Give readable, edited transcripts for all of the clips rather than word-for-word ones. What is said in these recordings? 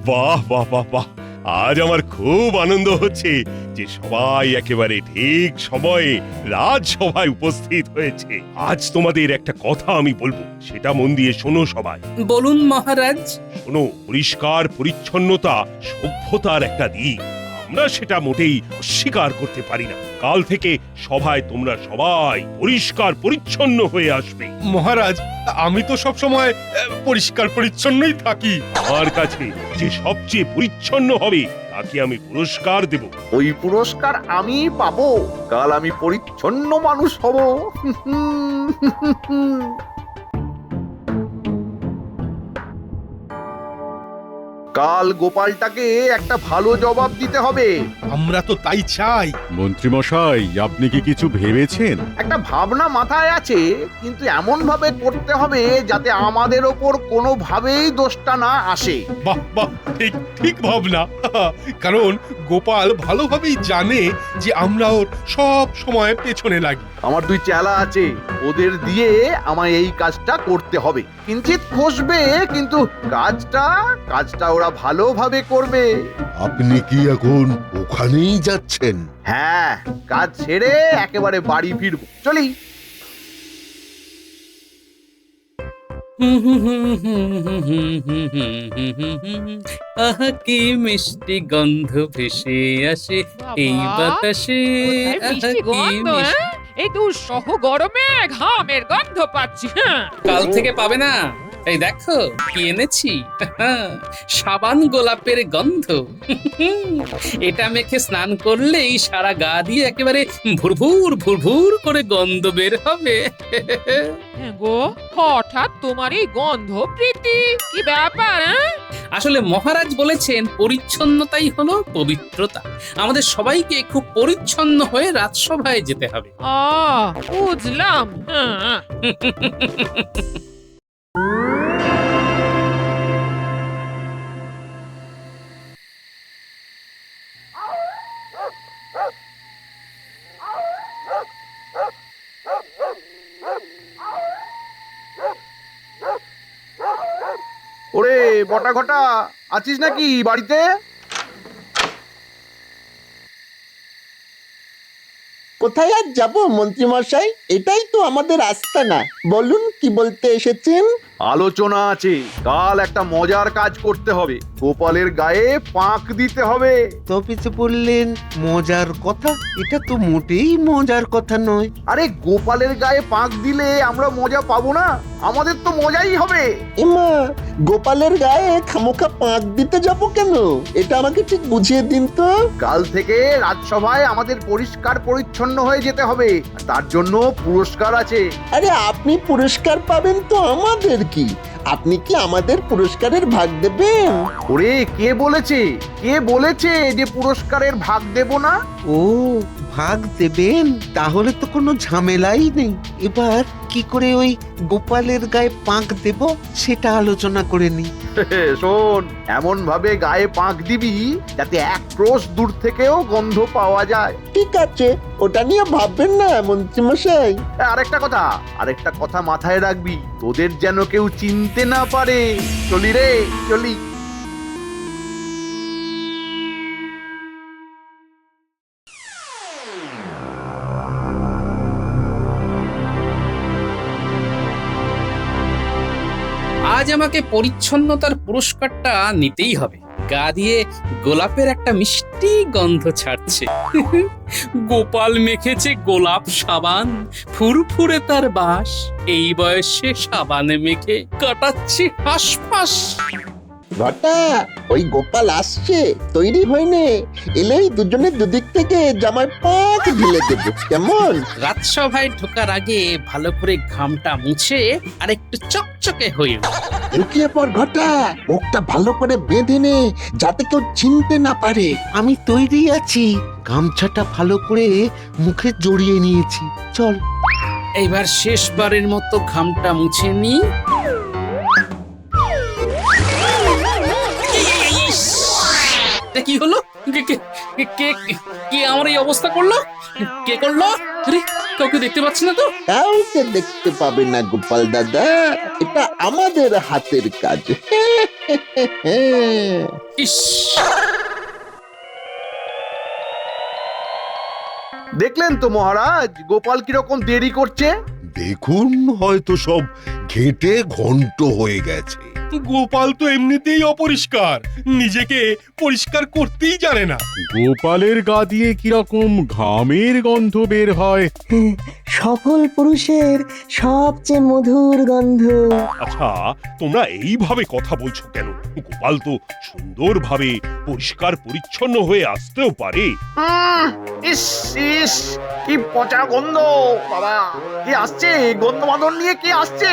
বাহ বাহ বাহ বাহ, আজ আমার খুব আনন্দ হচ্ছে যে সবাই একেবারে ঠিক সময়ে রাজসভায় উপস্থিত হয়েছে। আজ তোমাদের একটা কথা আমি বলবো, সেটা মন দিয়ে শোনো সবাই। বলুন মহারাজ। শোনো, পরিষ্কার পরিচ্ছন্নতা সভ্যতার একটা দিক, আমরা সেটা মোটেই অস্বীকার করতে পারি না। কাল থেকে সভায় তোমরা সবাই পরিষ্কার পরিচ্ছন্ন হয়ে আসবে। মহারাজ, আমি তো সব সময় পরিষ্কার পরিচ্ছন্নই থাকি। আমার কাছে যে সবচেয়ে পরিচ্ছন্ন হবে তাকে আমি পুরস্কার দেব। ওই পুরস্কার আমি পাবো, কাল আমি পরিচ্ছন্ন মানুষ হব। কাল গোপালটাকে একটা ভালো জবাব দিতে হবে। আমরা তো তাই চাই। মন্ত্রীমশাই, আপনি কি কিছু ভেবেছেন? একটা ভাবনা মাথায় আছে, কিন্তু এমন ভাবে করতে হবে যাতে আমাদের ওপর কোনোভাবেই দোষটা না আসে। বাহ বাহ, ঠিক ঠিক ভাবনা। কারণ গোপাল ভালোভাবেই জানে যে আমরা ওর সব সময় পেছনে লাগি। আমার দুই চেলা আছে, ওদের দিয়ে আমায় এই কাজটা করতে হবে। কিঞ্চিত খসবে, কিন্তু কাজটা ওরা ভালোভাবে করবে। আপনি কি এখন ওখানেই যাচ্ছেন? হ্যাঁ, কাজ ছেড়ে একেবারে বাড়ি ফিরবো। চলি। আহা কি মিষ্টি গন্ধ ভেসে আসে এই বাতাসে। কোথায় মিষ্টি গন্ধ, হ্যাঁ? এই দুঃসহ গরমে ঘামের গন্ধ পাচ্ছি। হ্যাঁ, কাল থেকে পাবে না। এই দেখো কি এনেছি, সাবান গোলাপের গন্ধ। এটা মেখে স্নান করলেই সারা গা দিয়ে একেবারে ভুরভুর ভুরভুর করে গন্ধ বের হবে। হ্যাঁ গো, হঠাৎ তোমার এই গন্ধ প্রীতি, কি ব্যাপার? হ্যাঁ? আসলে মহারাজ বলেছেন পরিচ্ছন্নতাই হলো পবিত্রতা। আমাদের সবাইকে খুব পরিচ্ছন্ন হয়ে রাজসভায় যেতে হবে। বুঝলাম। হ্যাঁ। ওরে বটা ঘটা, আছিস নাকি বাড়িতে? কোথায় আর যাব মন্ত্রী মশাই, এটাই তো আমাদের আস্তানা। বলুন কি বলতে এসেছেন? আলোচনা আছে, কাল একটা মজার কাজ করতে হবে। গোপালের গায়ে পাক দিতে হবে। তো পিছু বললেন মজার কথা, এটা তো মোটেই মজার কথা নয়। আরে গোপালের গায়ে পাক দিলে আমরা মজা পাবো না? আমাদের তো মজাই হবে। এমা, গোপালের গায়ে খামোখা পাক দিতে যাব কেন? এটা আমাকে ঠিক বুঝিয়ে দিন তো। কাল থেকে রাজসভায় আমাদের পরিষ্কার পরিচ্ছন্ন হয়ে যেতে হবে, তার জন্য পুরস্কার আছে। আরে আপনি পুরস্কার পাবেন তো আমাদের কি? আপনি কি আমাদের পুরস্কারের ভাগ দেবেন? ওরে কে বলেছে যে পুরস্কারের ভাগ দেব না? ও, ভাগ দেবেন? তাহলে তো কোনো ঝামেলাই নেই। এবার কি করে ওই গোপালের গায়ে পাক দেব সেটা আলোচনা করে নি। শোন, এমন ভাবে গায়ে পাক দিবি যাতে এক ক্রোশ দূর থেকেও গন্ধ পাওয়া যায়। ঠিক আছে, ওটা নিয়ে ভাববেন না মন্ত্রী মশাই। আরেকটা কথা মাথায় রাখবি, তোদের যেন কেউ চিনতে না পারে। চলি রে, চলি। আজ আমাকে পরিচ্ছন্নতার পুরস্কারটা নিতেই হবে। গা দিয়ে গোলাপের একটা মিষ্টি গন্ধ ছাড়ছে। গোপাল মেখেছে গোলাপ সাবান, ফুরফুরে তার বাস। এই বয়সে সাবানে মেখে কাটাচ্ছি হাসফাস। ঘটা, ওই গোপাল আসছে, তৈরি হয়নি। এলেই দুজনে দুদিক থেকে জামায় পাক ঢেলে দেবো, কেমন? রাজসভায় ঢোকার আগে ভালো করে ঘামটা মুছে আর একটু চকচকে হয়ে লুকিয়ে পড় ঘটা, মুখটা ভালো করে বেঁধে নে যাতে কেউ চিনতে না পারে। আমি তৈরি আছি, গামছাটা ভালো করে মুখে জড়িয়ে নিয়েছি। চল এইবার শেষবারের মতো ঘামটা মুছে নি। কি হলো? কে আমার এই অবস্থা করলো? কে করলো? আরে কাউকে দেখতে পাচ্ছি না তো। কাউকে দেখতে পাবে না গোপাল দাদা, এটা আমাদের হাতের কাজ। ইস, দেখলেন তো মহারাজ, গোপাল কিরকম দেরি করছে। দেখুন, হয়তো সব ঘেঁটে ঘন্ট হয়ে গেছে। গোপাল তো এমনিতেই অপরিষ্কার, নিজেকে পরিষ্কার করতেই জানে না। গোপালের গা দিয়ে কিরকম ঘামের গন্ধ বের হয়। সফল পুরুষের সবচেয়ে মধুর গন্ধ। আচ্ছা, তোমরা এইভাবে কথা বলছো কেন? গোপাল তো সুন্দরভাবে পরিষ্কার পরিচ্ছন্ন হয়ে আসতেও পারে। ইস ইস, কি পচা গন্ধ বাবা! কি আসছে, গন্ধ মাদন নিয়ে কি আসছে?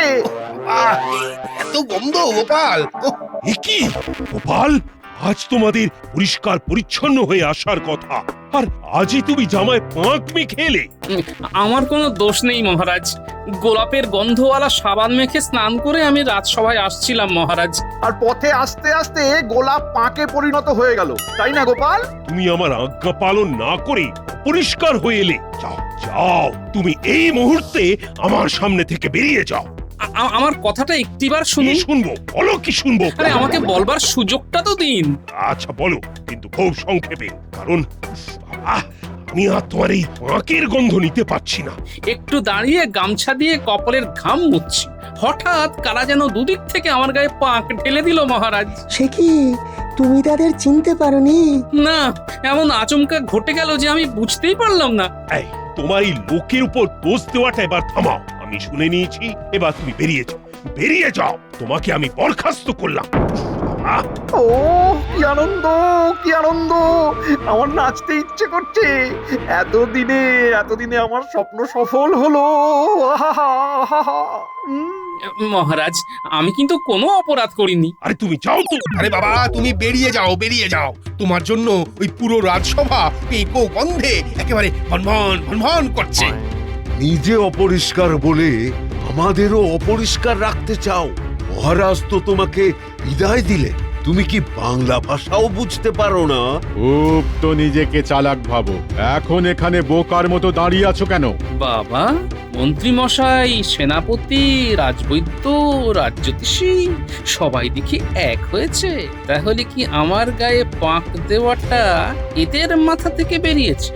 এত গন্ধ গোপাল! এ কি গোপাল, আজ তোমাদের পরিষ্কার পরিচ্ছন্ন হয়ে আসার কথা, আর আজই তুমি জামায় পাঁক মেখে এলে। আমার কোনো দোষ নেই মহারাজ। গোলাপের গন্ধওয়ালা সাবান মেখে স্নান করে আমি রাজসভায় আসছিলাম মহারাজ। আর পথে আস্তে আস্তে গোলাপ পাকে পরিণত হয়ে গেল, তাই না গোপাল? তুমি আমার আজ্ঞা পালন না করে পরিষ্কার হয়ে এলে। যাও যাও, তুমি এই মুহূর্তে আমার সামনে থেকে বেরিয়ে যাও। আমার কথাটা একটিবার কি শুনুন। শুনবো? বলো, কি শুনবো? আরে আমাকে বলবার সুযোগটা তো দিন। আচ্ছা বলো, কিন্তু খুব সংক্ষেপে, কারণ আহ, আমি আর তোমার এই পাঁকের গন্ধ নিতে পারছি না। একটু দাঁড়িয়ে গামছা দিয়ে কপালের ঘাম মুছছি, হঠাৎ কারা যেন দুদিক থেকে আমার গায়ে পাক ঢেলে দিল মহারাজ। সে কি, তুমি তাদের চিনতে পারোনি? না, এমন আচমকা ঘটে গেল যে আমি বুঝতেই পারলাম না। এই, তোমার এই লোকের উপর দোষ দেওয়াটা এবার থামাও। আমি শুনে নিয়েছি, এবার তুমি বেরিয়ে যাও, বেরিয়ে যাও। তোমাকে আমি বরখাস্ত করলাম। আহ, ও কি আনন্দ, কি আনন্দ! আমার নাচতে ইচ্ছে করছে। এতদিনে আমার স্বপ্ন সফল হলো। আহা, আহা, মহারাজ, আমি কিন্তু কোনো অপরাধ করিনি। আরে তুমি যাও তো। আরে বাবা, তুমি বেরিয়ে যাও, বেরিয়ে যাও। তোমার জন্য ওই পুরো রাজসভা পেঁকো গন্ধে একেবারে ভনভন ভনভন করছে। নিজে অপরিষ্কার বলে আমাদেরও অপরিষ্কার রাখতে চাও? মহারাজ তো তোমাকে বিদায় দিলে, তুমি কি বাংলা ভাষাও বুঝতে পারো না? খুব তো নিজেকে চালাক ভাবো। এখন এখানে বোকার মতো দাঁড়িয়ে আছো কেন? বাবা, মন্ত্রী মশাই, সেনাপতি, রাজবৈদ্য, রাজ্যতীষী সবাই দেখি এক হয়েছে। তাহলে কি আমার গায়ে পাক দেওয়াটা এদের মাথা থেকে বেরিয়েছে?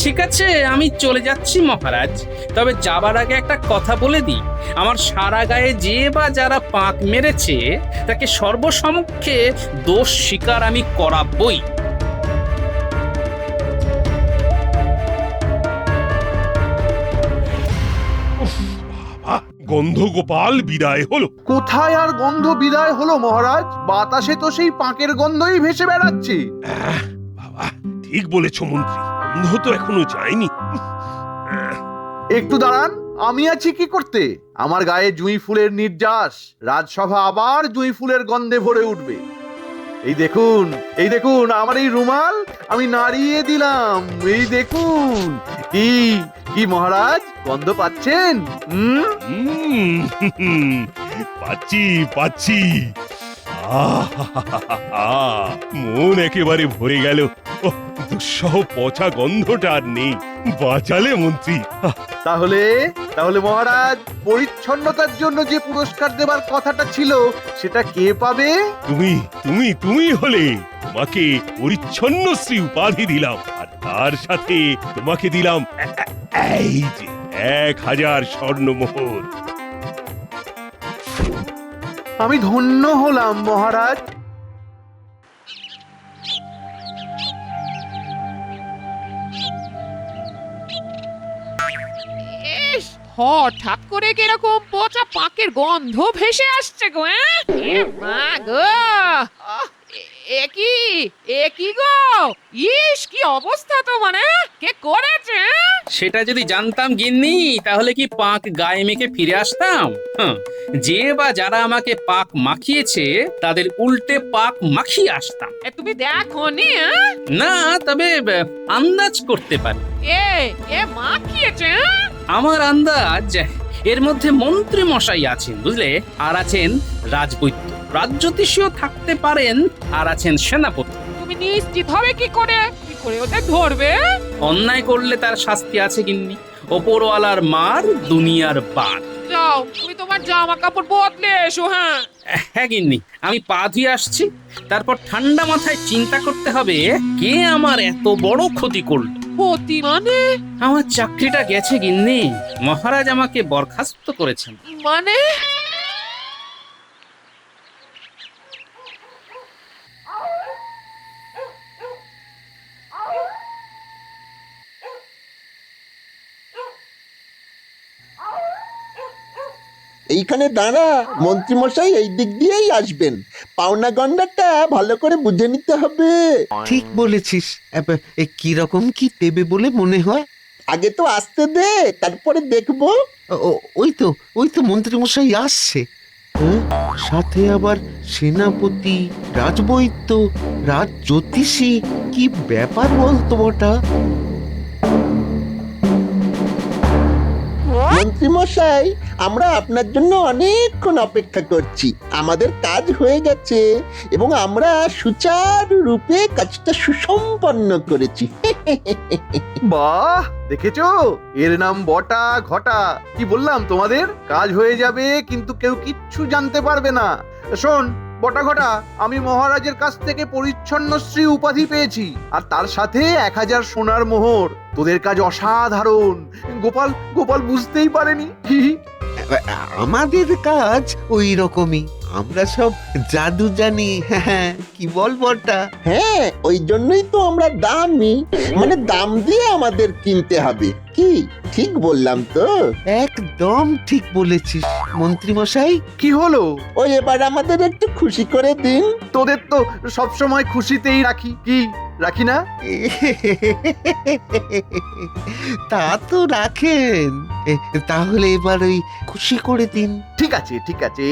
ঠিক আছে, আমি চলে যাচ্ছি মহারাজ। তবে যাবার আগে একটা কথা বলে দিই, আমার সারা গায়ে যে বা যারা পাক মেরেছে তাকে সর্বসমক্ষে দোষ স্বীকার আমি করাবই। গন্ধ গোপাল বিদায় হলো। কোথায় আর গন্ধ বিদায় হলো মহারাজ? বাতাসে তো সেই পাঁকের গন্ধই ভেসে বেড়াচ্ছে। বাবা, ঠিক বলেছ মন্ত্রী, গন্ধ তো এখনো যায়নি। একটু দাঁড়ান, আমি আছি কি করতে? আমার গায়ে জুঁই ফুলের নির্যাস, রাজসভা আবার জুঁই ফুলের গন্ধে ভরে উঠবে। এই দেখুন, এই দেখুন আমার এই রুমাল, আমি নাড়িয়ে দিলাম। এই দেখুন, কি কি মহারাজ, গন্ধ পাচ্ছেন? পাচ্ছি পাচ্ছি। আহা, মন একেবারে ভরে গেল। দুঃসহ পচা গন্ধটা আর নেই। বাঁচালে মন্ত্রী। তাহলে মহারাজ, পরিচ্ছন্নতার জন্য যে পুরস্কার দেবার কথাটা ছিল সেটা কে পাবে? তুমি হলে। তোমাকে পরিচ্ছন্ন শ্রী উপাধি দিলাম, আর তার সাথে তোমাকে দিলাম এই যে 1000 স্বর্ণমোহর। আমি ধন্য হলাম মহারাজ। ইস, হঠাৎ করে কিরকম পচা পাকের গন্ধ ভেসে আসছে গো। মা গো, এ কি গো? ইস, কি অবস্থা তোমার! কে করেছে? সেটা যদি জানতাম গিন্নি, তাহলে কি পাক গায়ে মেখে ফিরে আসতাম? যে বা যারা আমাকে পাক মাখিয়েছে তাদের উল্টে পাক মাখিয়ে আসতাম। তুমি দেখো নি? না, তবে আন্দাজ করতে পারি। এ মাখিয়েছে? আমার আন্দাজ এর মধ্যে মন্ত্রী মশাই আছেন, বুঝলে, আর আছেন রাজবৈদ্য, রাজ্যতীষীও থাকতে পারেন, আর আছেন সেনাপতি। তুমি তুমি নিশ্চিত হবে কি করে ওদের ধরবে? অন্যায় করলে তার শাস্তি আছে গিন্নি। ওপরওয়ালার মার দুনিয়ার বার। যাও তুমি তোমার জামা কাপড় বদলে এসো। হ্যাঁ হ্যাঁ গিন্নি, আমি পা ধুয়ে আসছি। তারপর ঠান্ডা মাথায় চিন্তা করতে হবে কে আমার এত বড় ক্ষতি করল। ক্ষতি মানে? আমার চাকরিটা গেছে গিন্নি। মহারাজ আমাকে বরখাস্ত করেছেন। মানে? এইখানে দাঁড়া, মন্ত্রীমশাই এই দিক দিয়েই আসবেন। পাওনা গন্ডারটা ভালো করে বুঝে নিতে হবে। ঠিক বলেছিস। কি রকম কি দেবে বলে মনে হয়? আগে তো আসতে দে, তারপরে দেখবো। ওই তো মন্ত্রীমশাই আসছে। সাথে আবার সেনাপতি, রাজবৈদ্য, রাজ জ্যোতিষী। কি ব্যাপার বলতো ওটা? মন্ত্রীমশাই, আমরা আপনার জন্য অনেকক্ষণ অপেক্ষা করছি। আমাদের কাজ হয়ে গেছে এবং আমরা সুচারুরূপে কাজটা সুসম্পন্ন করেছি। বাহ, দেখেছো? এর নাম বটা ঘটা। কি বললাম তোমাদের? কাজ হয়ে যাবে কিন্তু কেউ কিচ্ছু জানতে পারবে না। শোন বটা ঘটা, আমি মহারাজের কাছ থেকে পরিচ্ছন্নশ্রী উপাধি পেয়েছি, আর তার সাথে 1000 সোনার মোহর। তোদের কাজ অসাধারণ। গোপাল গোপাল বুঝতেই পারেনি। আমাদের কাজ ওই রকমই। আমরা সব জাদু জানি। হ্যাঁ, কি বল বটা? হ্যাঁ, ওই জন্যই তো আমরা দামি, মানে দাম দিয়ে আমাদের কিনতে হবে। কি ঠিক বললাম তো? একদম ঠিক বলেছিস মন্ত্রীমশাই। কি হলো? ওই এবার আমাদের একটু খুশি করে দিন। তোদের তো সবসময় খুশিতেই রাখি, কি রাখি না? তা তো রাখেন। তাহলে এবার ওই খুশি করে দিন। ঠিক আছে ঠিক আছে,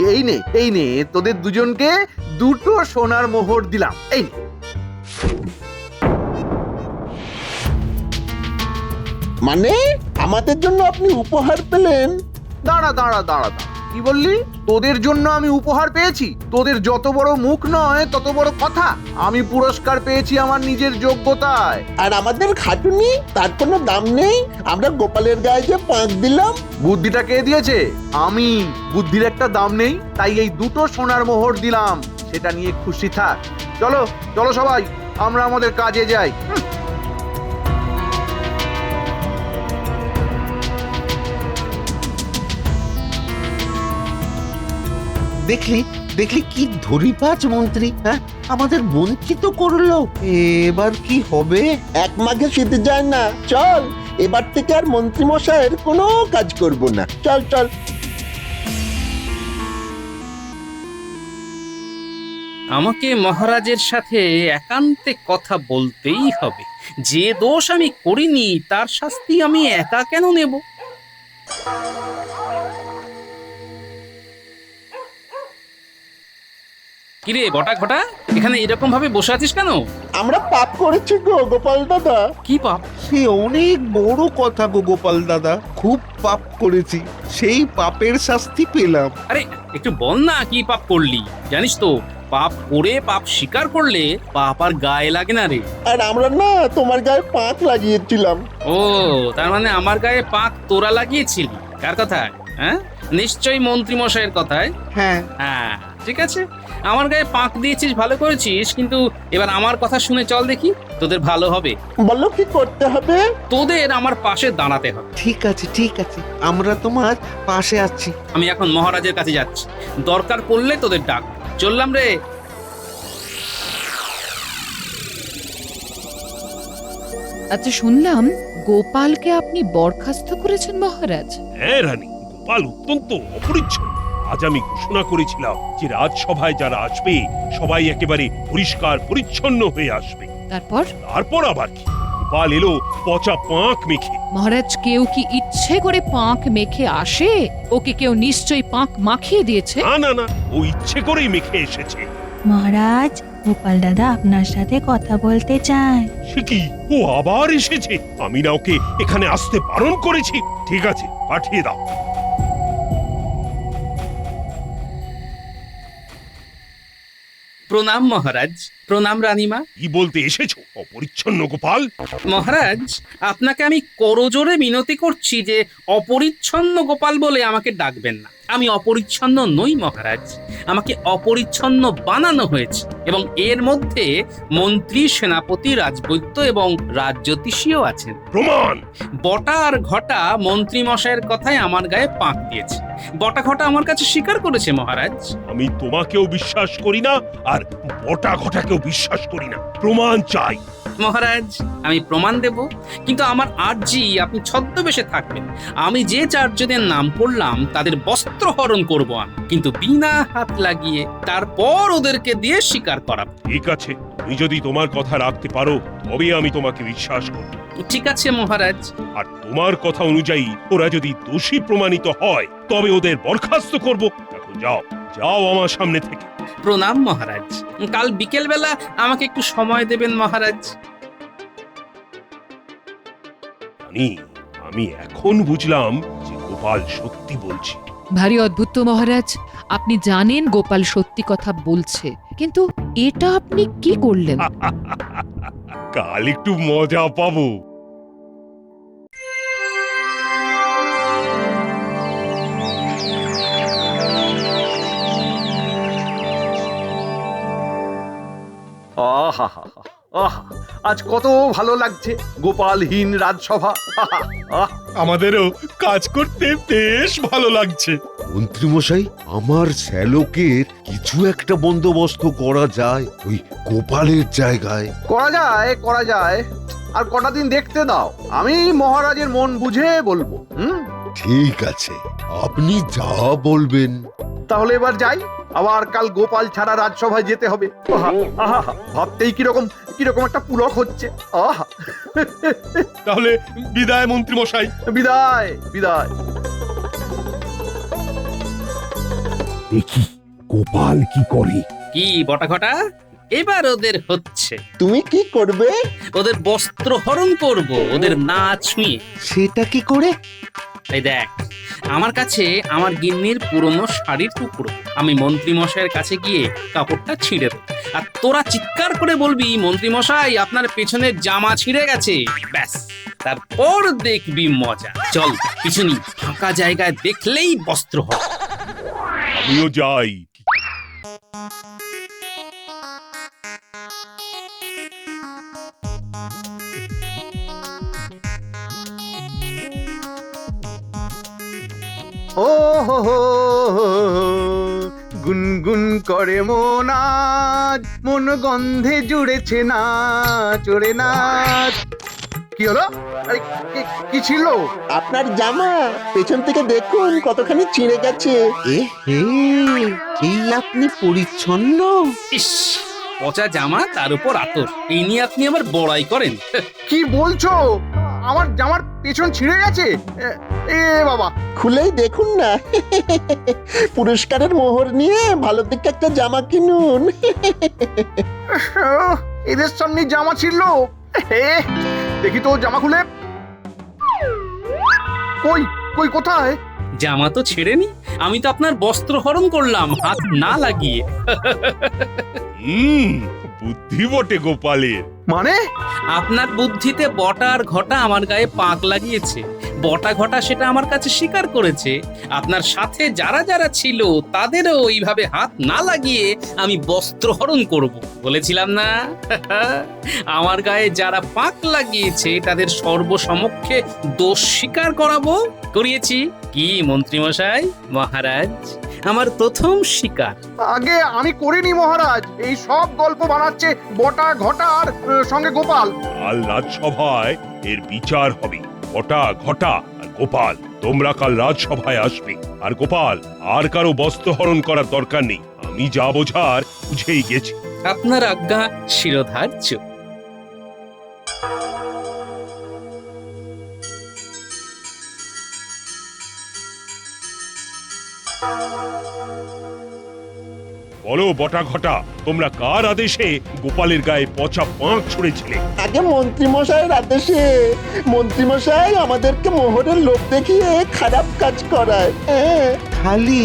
এই নে তোদের দুজনকে 2টো সোনার মোহর দিলাম। এই নে। মানে আমাদের জন্য আপনি উপহার পেলেন? দাঁড়া দাঁড়া দাঁড়া, কি বললি? তোদের জন্য আমি উপহার পেয়েছি? তোদের যত বড় মুখ নয় তত বড় কথা। আমি পুরস্কার পেয়েছি আমার নিজের যোগ্যতায়। আর আমাদের খাটুনি, তার কোনো দাম নেই? আমরা গোপালের গায়ে যে পাঁক দিলাম। বুদ্ধিটা কে দিয়েছে? আমি। বুদ্ধির একটা দাম নেই, তাই এই 2টো সোনার মোহর দিলাম। সেটা নিয়ে খুশি থাক। চলো চলো সবাই, আমরা আমাদের কাজে যাই। দেখলি দেখলি কি ধরিপাজ মন্ত্রী। হ্যাঁ, আমাদের বঞ্চিত করলো। এবার কি হবে? এক মাঘে শীত যায় না। চল, এবার থেকে আর মন্ত্রীমশাইয়ের কোনো কাজ করব না। চল চল। আমাকে মহারাজের সাথে একান্তে কথা বলতেই হবে। যে দোষ আমি করিনি তার শাস্তি আমি একা কেন নেব? কিরে বটা ঘটা, এখানে এরকম ভাবে বসে আছিস কেন? আমরা পাপ করেছি গো গোপাল দাদা। কি পাপ? সে অনেক বড় কথা গো গোপাল দাদা। খুব পাপ করেছি, সেই পাপের শাস্তি পেলাম। আরে একটু বল না কি পাপ করলি। জানিস তো পাপ করে পাপ স্বীকার করলে পাপ আর গায়ে লাগে না রে। আর আমরা না তোমার গায়ে পাঁক লাগিয়েছিলাম। ও, তার মানে আমার গায়ে পাক তোরা লাগিয়েছিলি? কার কথায়? হ্যাঁ, নিশ্চয়ই মন্ত্রী মশাইয়ের কথায়। হ্যাঁ হ্যাঁ, ঠিক আছে, আমার গায়ে পাক দিয়েছিস, ভালো করেছিস। কিন্তু এবার আমার কথা শুনে চল দেখি, তোদের ভালো হবে। বলো কি করতে হবে? তোদের আমার পাশে দাঁড়াতে হবে। ঠিক আছে ঠিক আছে, আমরা তোমার পাশে আছি। আমি এখন মহারাজের কাছে যাচ্ছি, দরকার পড়লে তোদের ডাক। চললাম রে। আচ্ছা, শুনলাম গোপালকে আপনি বরখাস্ত করেছেন মহারাজ। হ্যাঁ রানী, গোপাল অত্যন্ত অপরিচ্ছন্ন। আজ আমি ঘোষণা করেছিলাম যে রাজসভায় যারা আসবে সবাই একেবারে পরিষ্কার পরিচ্ছন্ন হয়ে আসবে। তারপর আবার কি, গোপাল এলো পচা পাঁক মেখে। মহারাজ, কেউ কি ইচ্ছে করে পাঁক মেখে আসে? ওকে কেউ নিশ্চয়ই পাঁক মাখিয়ে দিয়েছে। না না না, ও ইচ্ছে করেই মেখে এসেছে। মহারাজ, গোপাল দাদা আপনার সাথে কথা বলতে চায়। সে কি, ও আবার এসেছে? আমি না ওকে এখানে আসতে বারণ করেছি। ঠিক আছে, পাঠিয়ে দাও। প্রণাম মহারাজ, প্রণাম রানীমা। কি বলতে এসেছো অপরিচ্ছন্ন গোপাল? মহারাজ, আপনাকে আমি করজোরে মিনতি করছি যে অপরিচ্ছন্ন গোপাল বলে আমাকে ডাকবেন না। আমি অপরিচ্ছন্ন নই মহারাজ, আমাকে অপরিচ্ছন্ন বানানো হয়েছে এবং এর মধ্যে মন্ত্রী, সেনাপতি, রাজবৈদ্য এবং রাজজ্যোতিষীও আছেন। প্রমাণ? বটা আর ঘটা মন্ত্রী মশাইয়ের কথায় আমার গায়ে পাক দিয়েছে। বটা ঘটা আমার কাছে স্বীকার করেছে মহারাজ। আমি তোমাকেও বিশ্বাস করি না আর বটা ঘটাকেও বিশ্বাস করি না, প্রমাণ চাই। মহারাজ, আমি প্রমাণ দেব, কিন্তু আমার আর্জি আপনি ছদ্মবেশে থাকবেন। আমি যে চারজনের নাম করলাম তাদের বস্ত্র হরণ করবো আমি, কিন্তু বিনা হাত লাগিয়ে, তারপর ওদেরকে দিয়ে স্বীকার করাবো। ঠিক আছে, তুমি যদি তোমার কথা রাখতে পারো তবে আমি তোমাকে বিশ্বাস করব। ঠিক আছে মহারাজ। আর তোমার কথা অনুযায়ী ওরা যদি দোষী প্রমাণিত হয় তবে ওদের বরখাস্ত করব। এখন যাও, যাও আমার সামনে থেকে। প্রণাম মহারাজ, কাল বিকেল বেলা আমাকে একটু সময় দেবেন মহারাজ। আমি এখন বুঝলাম যে গোপাল সত্যি বলছে। ভারী অদ্ভুত তো মহারাজ, আপনি জানেন গোপাল সত্যি কথা বলছে, কিন্তু এটা আপনি কি করলেন? কাল একটু মজা পাবো। আহা, আহা, আজ কত ভালো লাগছে গোপালহীন রাজসভা। আহা, আহ, আমাদেরও কাজ করতে বেশ ভালো লাগছে। মন্ত্রীমশাই, আমার শ্যালকের কিছু একটা বন্দোবস্ত করা যায় ওই গোপালের জায়গায়। করা যায়। আর কটা দিন দেখতে দাও, আমি মহারাজের মন বুঝে বলবো। ঠিক আছে, আপনি যা বলবেন। তাহলে এবার যাই, আবার কাল গোপাল ছাড়া রাজসভায় যেতে হবে। আহা, আহা, ভাবতেই কিরকম কিরকম একটা পুলক হচ্ছে। আহা, তাহলে বিদায় মন্ত্রী মশাই। বিদায় বিদায়। দেখি গোপাল কি করে। কি বটা ঘটা, এবার ওদের হচ্ছে। তুমি কি করবে? ওদের বস্ত্র হরণ করব, ওদের না ছুঁয়ে। সেটা কি করে? এই দেখ, আমার কাছে আমার গিন্নির পুরনো শাড়ির টুকরো। আমি মন্ত্রী মশাইয়ের কাছে গিয়ে কাপড়টা ছিঁড়ে দেব, আর তোরা চিৎকার করে বলবি, মন্ত্রী মশাই আপনার পেছনের জামা ছিঁড়ে গেছে। ব্যাস, তারপর দেখবি মজা। চল পিছনি, ফাঁকা জায়গায় দেখলেই বস্ত্র হবে। আমিও যাই। ও হো হো, গুনগুন করে মন আজ, মন গন্ধে জুড়েছে নাচ, ওরে নাচ। কি হলো? আরে কি ছিল? আপনার জামা পেছন থেকে দেখুন কতখানি ছিঁড়ে গেছে। এ হে, এই আপনি পরিচ্ছন্ন? ইস, পচা জামা, তার উপর আতর, এই নিয়ে আপনি আবার বড়াই করেন? কি বলছো? আমার জামার পেছন ছিঁড়ে গেছে? এ বাবা, খুলেই দেখুন না। পুরস্কারের মোহর নিয়ে ভালো দেখে একটা জামা কিনুন। এদের সামনে জামা ছিল। দেখি তো জামা খুলে। কই কই কোথায়? জামা তো ছেড়েনি, আমি তো আপনার বস্ত্র হরণ করলাম হাত না লাগিয়ে। বুদ্ধি বটে গোপালের। মানে? আপনার বুদ্ধিতে বটা আর ঘটা আমার গায়ে পাক লাগিয়েছে। বটা ঘটা সেটা আমার কাছে স্বীকার করেছে। আপনার সাথে যারা যারা ছিল তাদেরও ওইভাবে হাত না লাগিয়ে আমি বস্ত্র হরণ করব বলেছিলাম না? আমার গায়ে যারা পাক লাগিয়েছে তাদের সর্বসমক্ষে দোষ স্বীকার করিয়েছি। কি মন্ত্রী মশাই, মহারাজ, আমার প্রথম শিকার। আগে আমি করিনি মহারাজ, এই সব গল্প বানাচ্ছে বটা ঘটার সঙ্গে গোপাল। কাল রাজসভায় এর বিচার হবে। বটা ঘটা আর গোপাল, তোমরা কাল রাজসভায় আসবে। আর গোপাল, আর কারো বস্ত্র হরণ করার দরকার নেই, আমি যা বোঝার বুঝেই গেছি। আপনার আজ্ঞা শিরোধার্য। বলো বটা ঘটা, তোমরা কার আদেশে গোপালের গায়ে পচা পাঁক ছুঁড়েছিলে? আগে মন্ত্রী মশাইয়ের আদেশে। মন্ত্রী মশাই আমাদেরকে মোহরের লোভ দেখিয়ে খারাপ কাজ করায়। খালি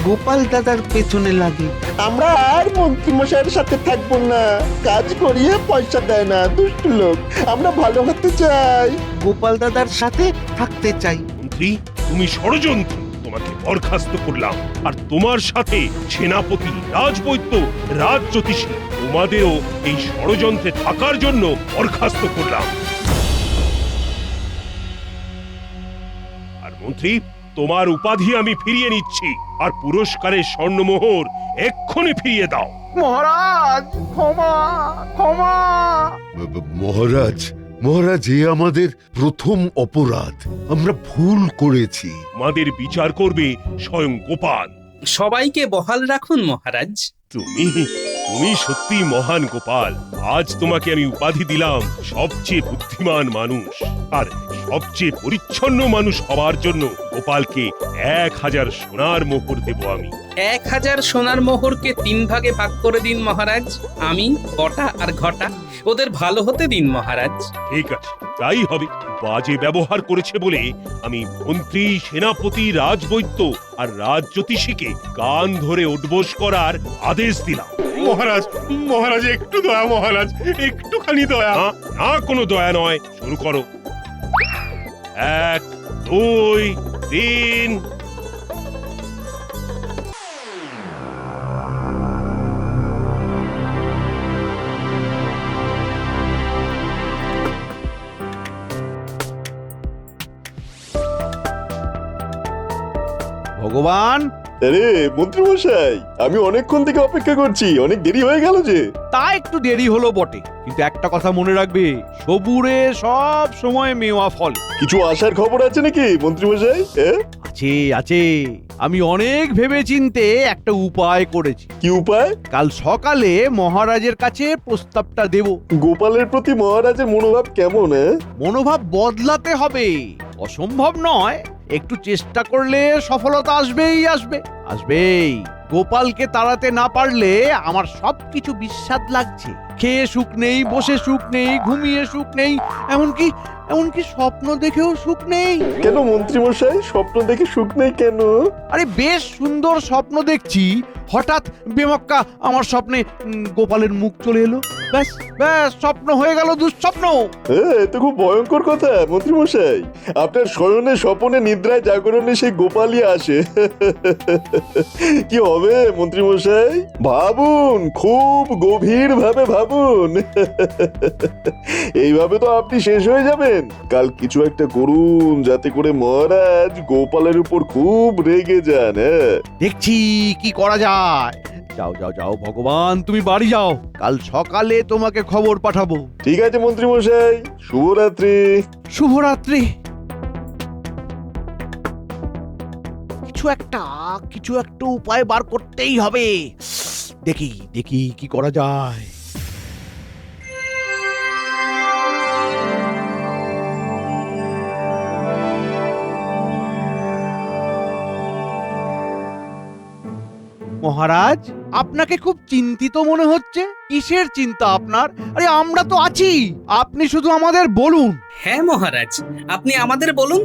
গোপাল দাদার পেছনে লাগে। আমরা আর মন্ত্রীমশাইয়ের সাথে থাকবো না, কাজ করিয়ে পয়সা দেয় না, দুষ্টু লোক। আমরা ভালো হতে চাই। গোপাল দাদার সাথে থাকতে চাই। মন্ত্রী তুমি ষড়যন্ত্র, তোমাকে বরখাস্ত করলাম। আর তোমার সাথে সেনাপতি, রাজবৈদ্য, রাজজ্যোতিষী, তোমাদেরও এই ষড়যন্ত্রে থাকার জন্য বরখাস্ত করলাম। আর মন্ত্রী তোমার উপাধি আমি ফিরিয়ে নিচ্ছি, আর পুরস্কারের স্বর্ণমোহর এক্ষুনি ফিরিয়ে দাও। মহারাজ ক্ষমা ক্ষমা। মহারাজ, মহারাজ, এ আমাদের প্রথম অপরাধ। আমরা ভুল করেছি। আমাদের বিচার করবে স্বয়ং গোপাল। সবাইকে বহাল রাখুন মহারাজ। তুমি তুমি সত্যি মহান গোপাল। আজ তোমাকে আমি উপাধি দিলাম সবচেয়ে বুদ্ধিমান মানুষ, আর সবচেয়ে পরিচ্ছন্ন মানুষ হওয়ার জন্য গোপালকে 1000 সোনার মোহর দেব আমি। 1000 সোনার মোহরকে 3 ভাগে ভাগ করে দিন মহারাজ। আমি, বটা আর ঘটা, ওদের ভালো হতে দিন মহারাজ। ঠিক আছে, তাই হবে। বাজে ব্যবহার করেছে বলে আমি মন্ত্রী, সেনাপতি, রাজবৈদ্য আর রাজজ্যোতিষীকে কান ধরে উঠবোস করার আদেশ দিলাম। মহারাজ, মহারাজ একটু দয়া, মহারাজ একটুখানি দয়া। না, না, কোনো দয়া নয়। শুরু করো। 1, 2, 3। ভগবান, আরে মন্ত্রীমশাই, আমি অনেকক্ষণ থেকে অপেক্ষা করছি। অনেক দেরি হয়ে গেল যে। তা একটু দেরি হলো বটে, কিন্তু একটা কথা মনে রাখবে, সবুরে সব সময় মেওয়া ফল। কিছু আসার খবর আছে নাকি মন্ত্রীমশাই? আছে আছে, আমি অনেক ভেবে চিনতে একটা উপায় করেছি। কি উপায়? কাল সকালে মহারাজের কাছে প্রস্তাবটা দেব। গোপালের প্রতি মহারাজের মনোভাব কেমন? মনোভাব বদলাতে হবে, অসম্ভব নয়। একটু চেষ্টা করলে সফলতা আসবেই আসবে, আসবেই। গোপালকে তাড়াতে না পারলে আমার সবকিছু বিস্বাদ লাগছে। খেয়ে সুখ নেই, বসে সুখ নেই, ঘুমিয়ে সুখ নেই, এমনকি এমনকি স্বপ্ন দেখেও সুখ নেই। কেন মন্ত্রীমশাই, স্বপ্ন দেখে সুখ নেই কেন? আরে বেশ সুন্দর স্বপ্ন দেখছি, হঠাৎ বেমক্কা আমার স্বপ্নে গোপালের মুখ চলে এলো। ব্যাস ব্যাস, স্বপ্ন হয়ে গেল দুঃস্বপ্ন। এ তো খুব ভয়ঙ্কর কথা মন্ত্রীমশাই। আপনার শয়নে, স্বপনে, নিদ্রায়, জাগরণে সেই গোপালই আসে। কি হবে মন্ত্রীমশাই? ভাবুন, খুব গভীর ভাবে ভাবুন। এইভাবে তো আপনি শেষ হয়ে যাবেন। কাল কিছু একটা করুন যাতে করে মহারাজ গোপালের উপর খুব রেগে যান। দেখছি কি করা যায়। যাও যাও যাও ভগবান, তুমি বাড়ি যাও, কাল সকালে তোমাকে খবর পাঠাবো। ঠিক আছে মন্ত্রীমশাই, শুভরাত্রি। শুভরাত্রি। কিছু একটা উপায় বার করতেই হবে। দেখি দেখি কি করা যায়। মহারাজ, আপনাকে খুব চিন্তিত মনে হচ্ছে। কিসের চিন্তা আপনার? আরে আমরা তো আছি, আপনি শুধু আমাদের বলুন। হ্যাঁ মহারাজ, আপনি আমাদের বলুন,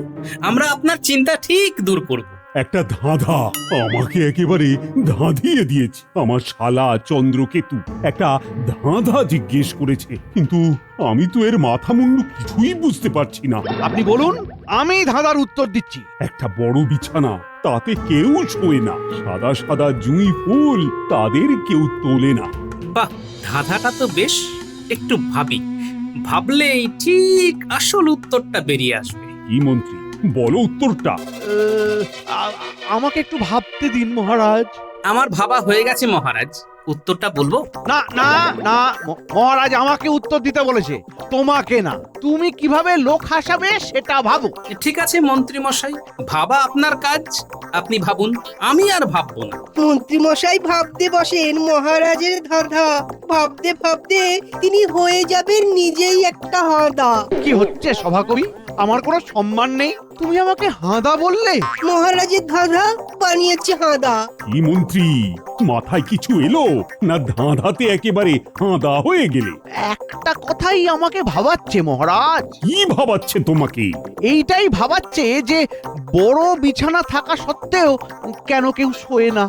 আমরা আপনার চিন্তা ঠিক দূর করব। একটা ধাঁধা আমাকে একেবারে ধাঁধিয়ে দিয়েছে। আমার শালা চন্দ্রকেতু একটা ধাঁধা জিজ্ঞেস করেছে, কিন্তু আমি তো এর মাথা মুন্ডু কিছুই বুঝতে পারছি না। আপনি বলুন, আমি ধাঁধার উত্তর দিচ্ছি। একটা বড় বিছানা, তাতে কেউ শোয় না। সাদা সাদা জুঁই ফুল, তাদের কেউ তোলে না। বাহ, ধাঁধাটা তো বেশ। একটু ভাবি, ভাবলেই ঠিক আসল উত্তরটা বেরিয়ে আসবে। কি মন্ত্রী, বলো উত্তরটা। আমাকে একটু ভাবতে দিন মহারাজ। আমার ভাবা হয়ে গেছে মহারাজ, উত্তরটা বলবো? না না না, মহারাজ আমাকে উত্তর দিতে বলেছে, তোমাকে না। তুমি কিভাবে লোক হাসাবে সেটা ভাবো। ঠিক আছে মন্ত্রী মশাই, ভাবা আপনার কাজ, আপনি ভাবুন, আমি আর ভাববো না। মন্ত্রী মশাই ভাবতে বসেন মহারাজের ধাঁধা, ভাবতে ভাবতে তিনি হয়ে যাবেন নিজেই একটা হাঁদা। কি হচ্ছে সভাকবি? আমার কোনো সম্মান নেই, তুমি আমাকে হাঁদা বললে? মহারাজের ধাঁধা বানিয়েছে হাঁদা। কি মন্ত্রী, মাথায় কিছু এলো না ধাঁধাতে একেবারে হাঁদা হয়ে গেলে? একটা কথাই আমাকে ভাবাচ্ছে মহারাজ। কি ভাবাচ্ছে তোমাকে? এইটাই ভাবাচ্ছে যে বড় বিছানা থাকা সত্ত্বেও কেন কেউ শোয় না?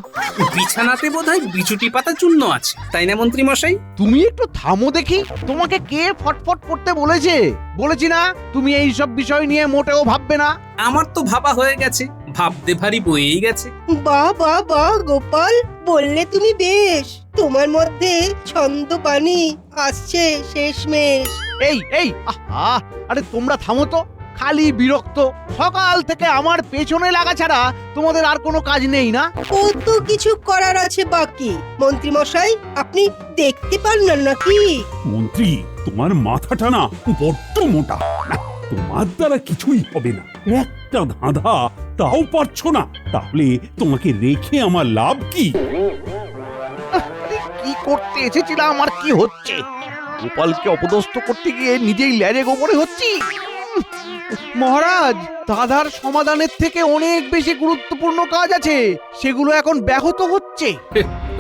বিছানাতে বোধহয় বিচুটি পাতা চূর্ণ আছে, তাই না মন্ত্রী মশাই? তুমি একটু থামো দেখি। তোমাকে কে ফটফট করতে বলেছে? বলেছি না তুমি এই সব বিষয় নিয়ে মোটেও ভাববে না। আমার তো ভাবা হয়ে গেছে, ভাবতে ভারী বয়েই গেছে। বাহ বাহ বাহ গোপাল, বললে তুমি বেশ। তোমার মধ্যে ছন্দ পানি আসছে শেষমেশ। এই এই আহা, আরে তোমরা থামো তো, খালি বিরক্ত। সকাল থেকে আমার পেছনে লাগা ছাড়া তোমাদের আর কোনো কাজ নেই না? কত কিছু করার আছে বাকি। মন্ত্রী মশাই, আপনি দেখতে পান না নাকি? মন্ত্রী, তোমার মাথাটা না বড্ড মোটা। না, তোমার দ্বারা কিছুই হবে না। একটা ধাঁধা তাও পারছো না, তাহলে তোমাকে রেখে আমার লাভ কি? কি করতে এসেছিলাম আর কি হচ্ছে? গোপালকে অপদস্থ করতে গিয়ে নিজেই ল্যারে গোবরে হচ্ছি। মহারাজ, ধাঁধার সমাধানের থেকে অনেক বেশি গুরুত্বপূর্ণ কাজ আছে, সেগুলো এখন ব্যাহত হচ্ছে।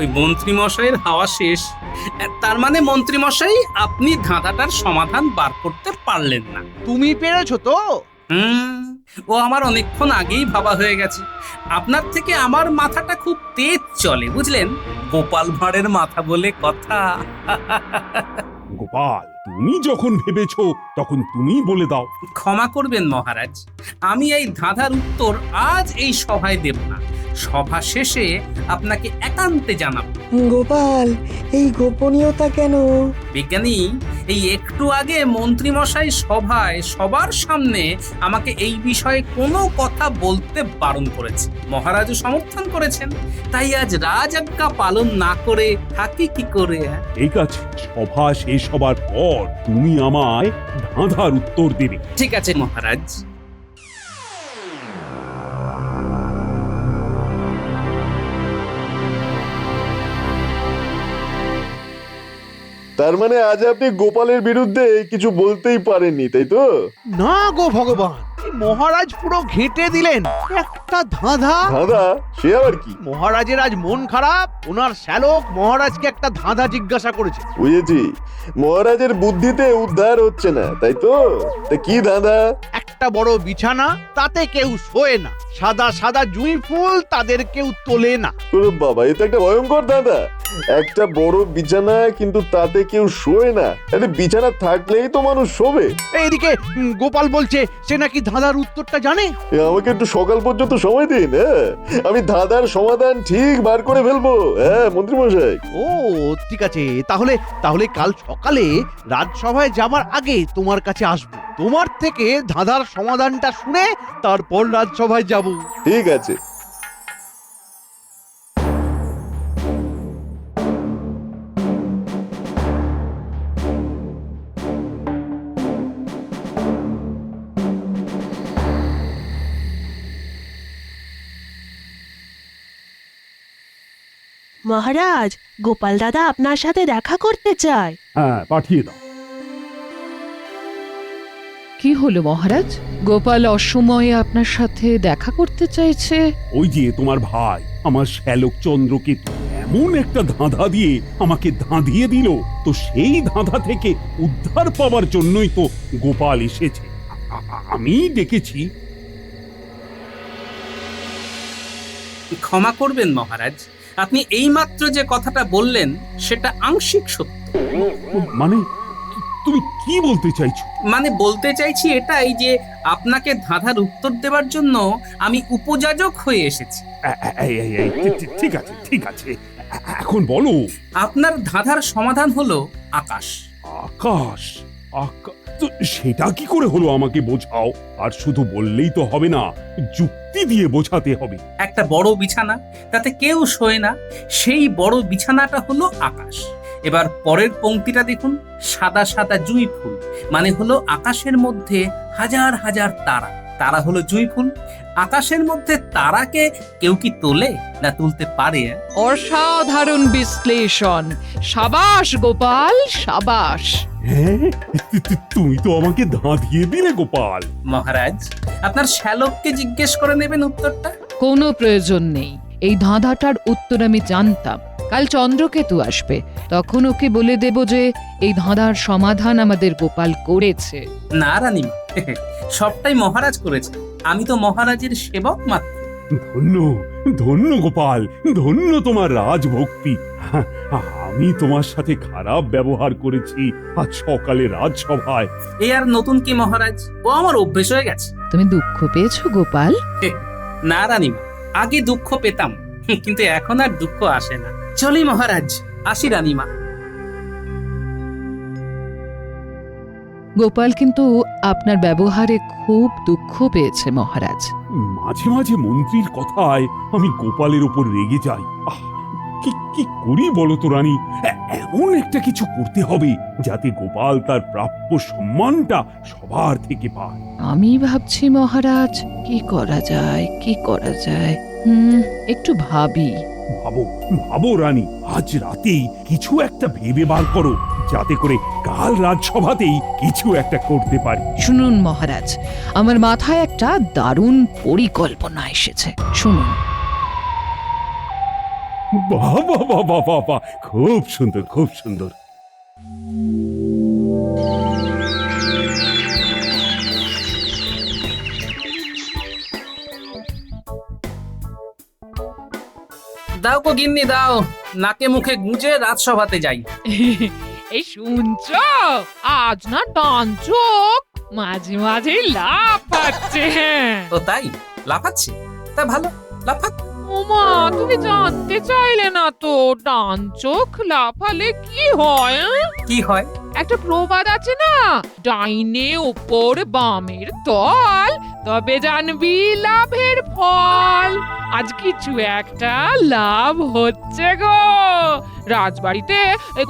ওই মন্ত্রী মশাইয়ের হাওয়া শেষ। তার মানে মন্ত্রী মশাই, আপনি ধাঁধাটার সমাধান বার করতে পারলেন না। তুমি পেরেছো তো? ও আমার অনেকক্ষণ আগেই ভাবা হয়ে গেছে। আপনার থেকে আমার মাথাটা খুব তেজ চলে, বুঝলেন? গোপাল ভাঁড়ের মাথা বলে কথা। গোপাল, তুমি যখন ভেবেছো তখন তুমি বলে দাও। ক্ষমা করবেন মহারাজ, আমি এই ধাঁধার উত্তর আজ এই সভায় দেব না। সভা শেষে আপনাকে একান্তে জানাবো। গোপাল, এই গোপনীয়তা কেন? বিজ্ঞানী, এই একটু আগে মন্ত্রী মশাই সভায় সবার সামনে আমাকে এই বিষয়ে কোনো কথা বলতে বারণ করেছে। মহারাজও সমর্থন করেছেন, তাই আজ রাজআজ্ঞা পালন না করে থাকি কি করে? ঠিক আছে, সভা শেষ হবার পর তুমি আমায় ধাঁধার উত্তর দেবে। ঠিক আছে মহারাজ। তার মানে আজ আপনি গোপালের বিরুদ্ধে কিছু বলতেই পারেননি, তাই তো? না গো ভগবান, এই মহারাজ পুরো ঘেঁটে দিলেন। একটা ধাঁধা। ধাঁধা? সে আবার কি? মহারাজের আজ মন খারাপ, ওনার শ্যালক মহারাজকে একটা ধাঁধা জিজ্ঞাসা করেছে। বুঝেছি, মহারাজের বুদ্ধিতে উদ্ধার হচ্ছে না, তাই তো? তা কি ধাঁধা? একটা বড় বিছানা, তাতে কেউ শোয় না। সাদা সাদা জুঁই ফুল, তাদের কেউ তোলে না। ওরে বাবা, এ তো একটা ভয়ঙ্কর ধাঁধা। একটা বড় বিছানা, কিন্তু তাতে কেউ শোয় না। আরে বিছানা থাকলেই তো মানুষ শোবে। এইদিকে গোপাল বলছে সে নাকি ধাঁধার উত্তরটা জানে। আমাকে একটু সকাল পর্যন্ত সময় দিন, হ্যাঁ? আমি ধাঁধার সমাধান ঠিক বার করে ফেলবো, হ্যাঁ মন্ত্রী মশাই। ও ঠিক আছে, তাহলে তাহলে কাল সকালে রাজসভায় যাবার আগে তোমার কাছে আসবো। তোমার থেকে ধাঁধার সমাধানটা শুনে তারপর রাজসভায় যাব। ঠিক আছে। মহারাজ, গোপাল দাদা আপনার সাথে দেখা করতে চায়। হ্যাঁ, পাঠিয়ে দাও। কি হলো মহারাজ? গোপাল অসময়ে আপনার সাথে দেখা করতে চাইছে? ওই যে তোমার ভাই, আমার শ্যালক চন্দ্রকেতু এমন একটা ধাঁধা দিয়ে আমাকে ধাঁধিয়ে দিল, তো সেই ধাঁধা থেকে উদ্ধার পাওয়ার জন্যই তো গোপাল এসেছে। আমি ডেকেছি। ক্ষমা করবেন মহারাজ, আপনি এইমাত্র যে কথাটা বললেন সেটা আংশিক সত্য। মানে তুমি কি বলতে চাইছো? মানে বলতে চাইছি এটাই যে আপনাকে ধাঁধার উত্তর দেওয়ার জন্য আমি উপযাজক হয়ে এসেছি। ঠিক আছে, ঠিক আছে, এখন বলো। আপনার ধাঁধার সমাধান হলো আকাশ। আকাশ? তো সেটা কি করে হলো আমাকে বোঝাও। আর শুধু বললেই তো হবে না, যুক্তি দিয়ে বোঝাতে হবে। একটা বড় বিছানা, তাতে কেউ শোয় না, সেই বড় বিছানাটা হলো আকাশ। এবার পরের পংক্তিটা দেখুন, সাদা সাদা জুঁই ফুল, মানে হলো আকাশের মধ্যে হাজার হাজার তারা। তারা হলো জুঁই ফুল। আকাশের মধ্যে তারাকে কেউ কি তোলে না তুলতে পারে? অসাধারণ বিশ্লেষণ, সাবাস গোপাল, সাবাস। হ্যাঁ, তুমি তো আমাকে ধাঁধিয়ে দিলে গোপাল। মহারাজ, আপনার শ্যালককে জিজ্ঞেস করে নেবেন উত্তরটা। কোনো প্রয়োজন নেই, এই ধাঁধাটার উত্তর আমি জানতাম। কাল চন্দ্রকেতু আসবে, তখন ওকে বলে দেব যে এই ধাঁধার সমাধান আমাদের গোপাল করেছে। না রানীমা, সবটাই মহারাজ করেছে। আমি তো মহারাজের সেবক মাত্র। ধন্য ধন্য গোপাল, ধন্য তোমার রাজভক্তি। আমি তোমার সাথে খারাপ ব্যবহার করেছি আজ সকালে রাজসভায়। এ আর নতুন কি মহারাজ, ও আমার অভ্যেস হয়ে গেছে। তুমি দুঃখ পেয়েছো গোপাল? না রানীমা, আগে দুঃখ পেতাম, কিন্তু এখন আর দুঃখ আসে না। চলি মহারাজ, আসি রানীমা। গোপাল কিন্তু আপনার ব্যবহারে খুব দুঃখ পেয়েছে মহারাজ। মাঝে মাঝে মন্ত্রীর কথায় আমি গোপালের উপর রেগে যাই। কি কি করি বলো তো রানী? এমন একটা কিছু করতে হবে যাতে গোপাল তার প্রাপ্য সম্মানটা সবার থেকে পায়। আমি ভাবছি মহারাজ, কি করা যায়, কি করা যায়। একটু ভাবি। ভাবো ভাবো রানী, আজ রাতেই কিছু একটা ভেবে বার করো যাতে করে কাল রাজসভাতেই কিছু একটা করতে পারি। শুনুন মহারাজ, আমার মাথায় একটা দারুণ পরিকল্পনা এসেছে, শুনুন। বাহ বাহ বাহ বাহ বাহ বাহ, খুব সুন্দর, খুব সুন্দর। দাও গো গিন্নি দাও, নাকে মুখে গুঁজে রাজসভাতে যাই। এই শুনছো, আজ না ডান চোখ মাঝে মাঝে লাফাচ্ছে। ও তাই, লাফাচ্ছে? তা ভালো, লাফাক। ওমা, তুমি জানতে চাইলে না তো ডান চোখ লাফালে কি হয়? কি হয়? একটা প্রবাদ আছে না, ডাইনে ওপর বামের তল, তবে জানবি লাভের ফল। আজ কিছু একটা লাভ হচ্ছে গো। রাজবাড়িতে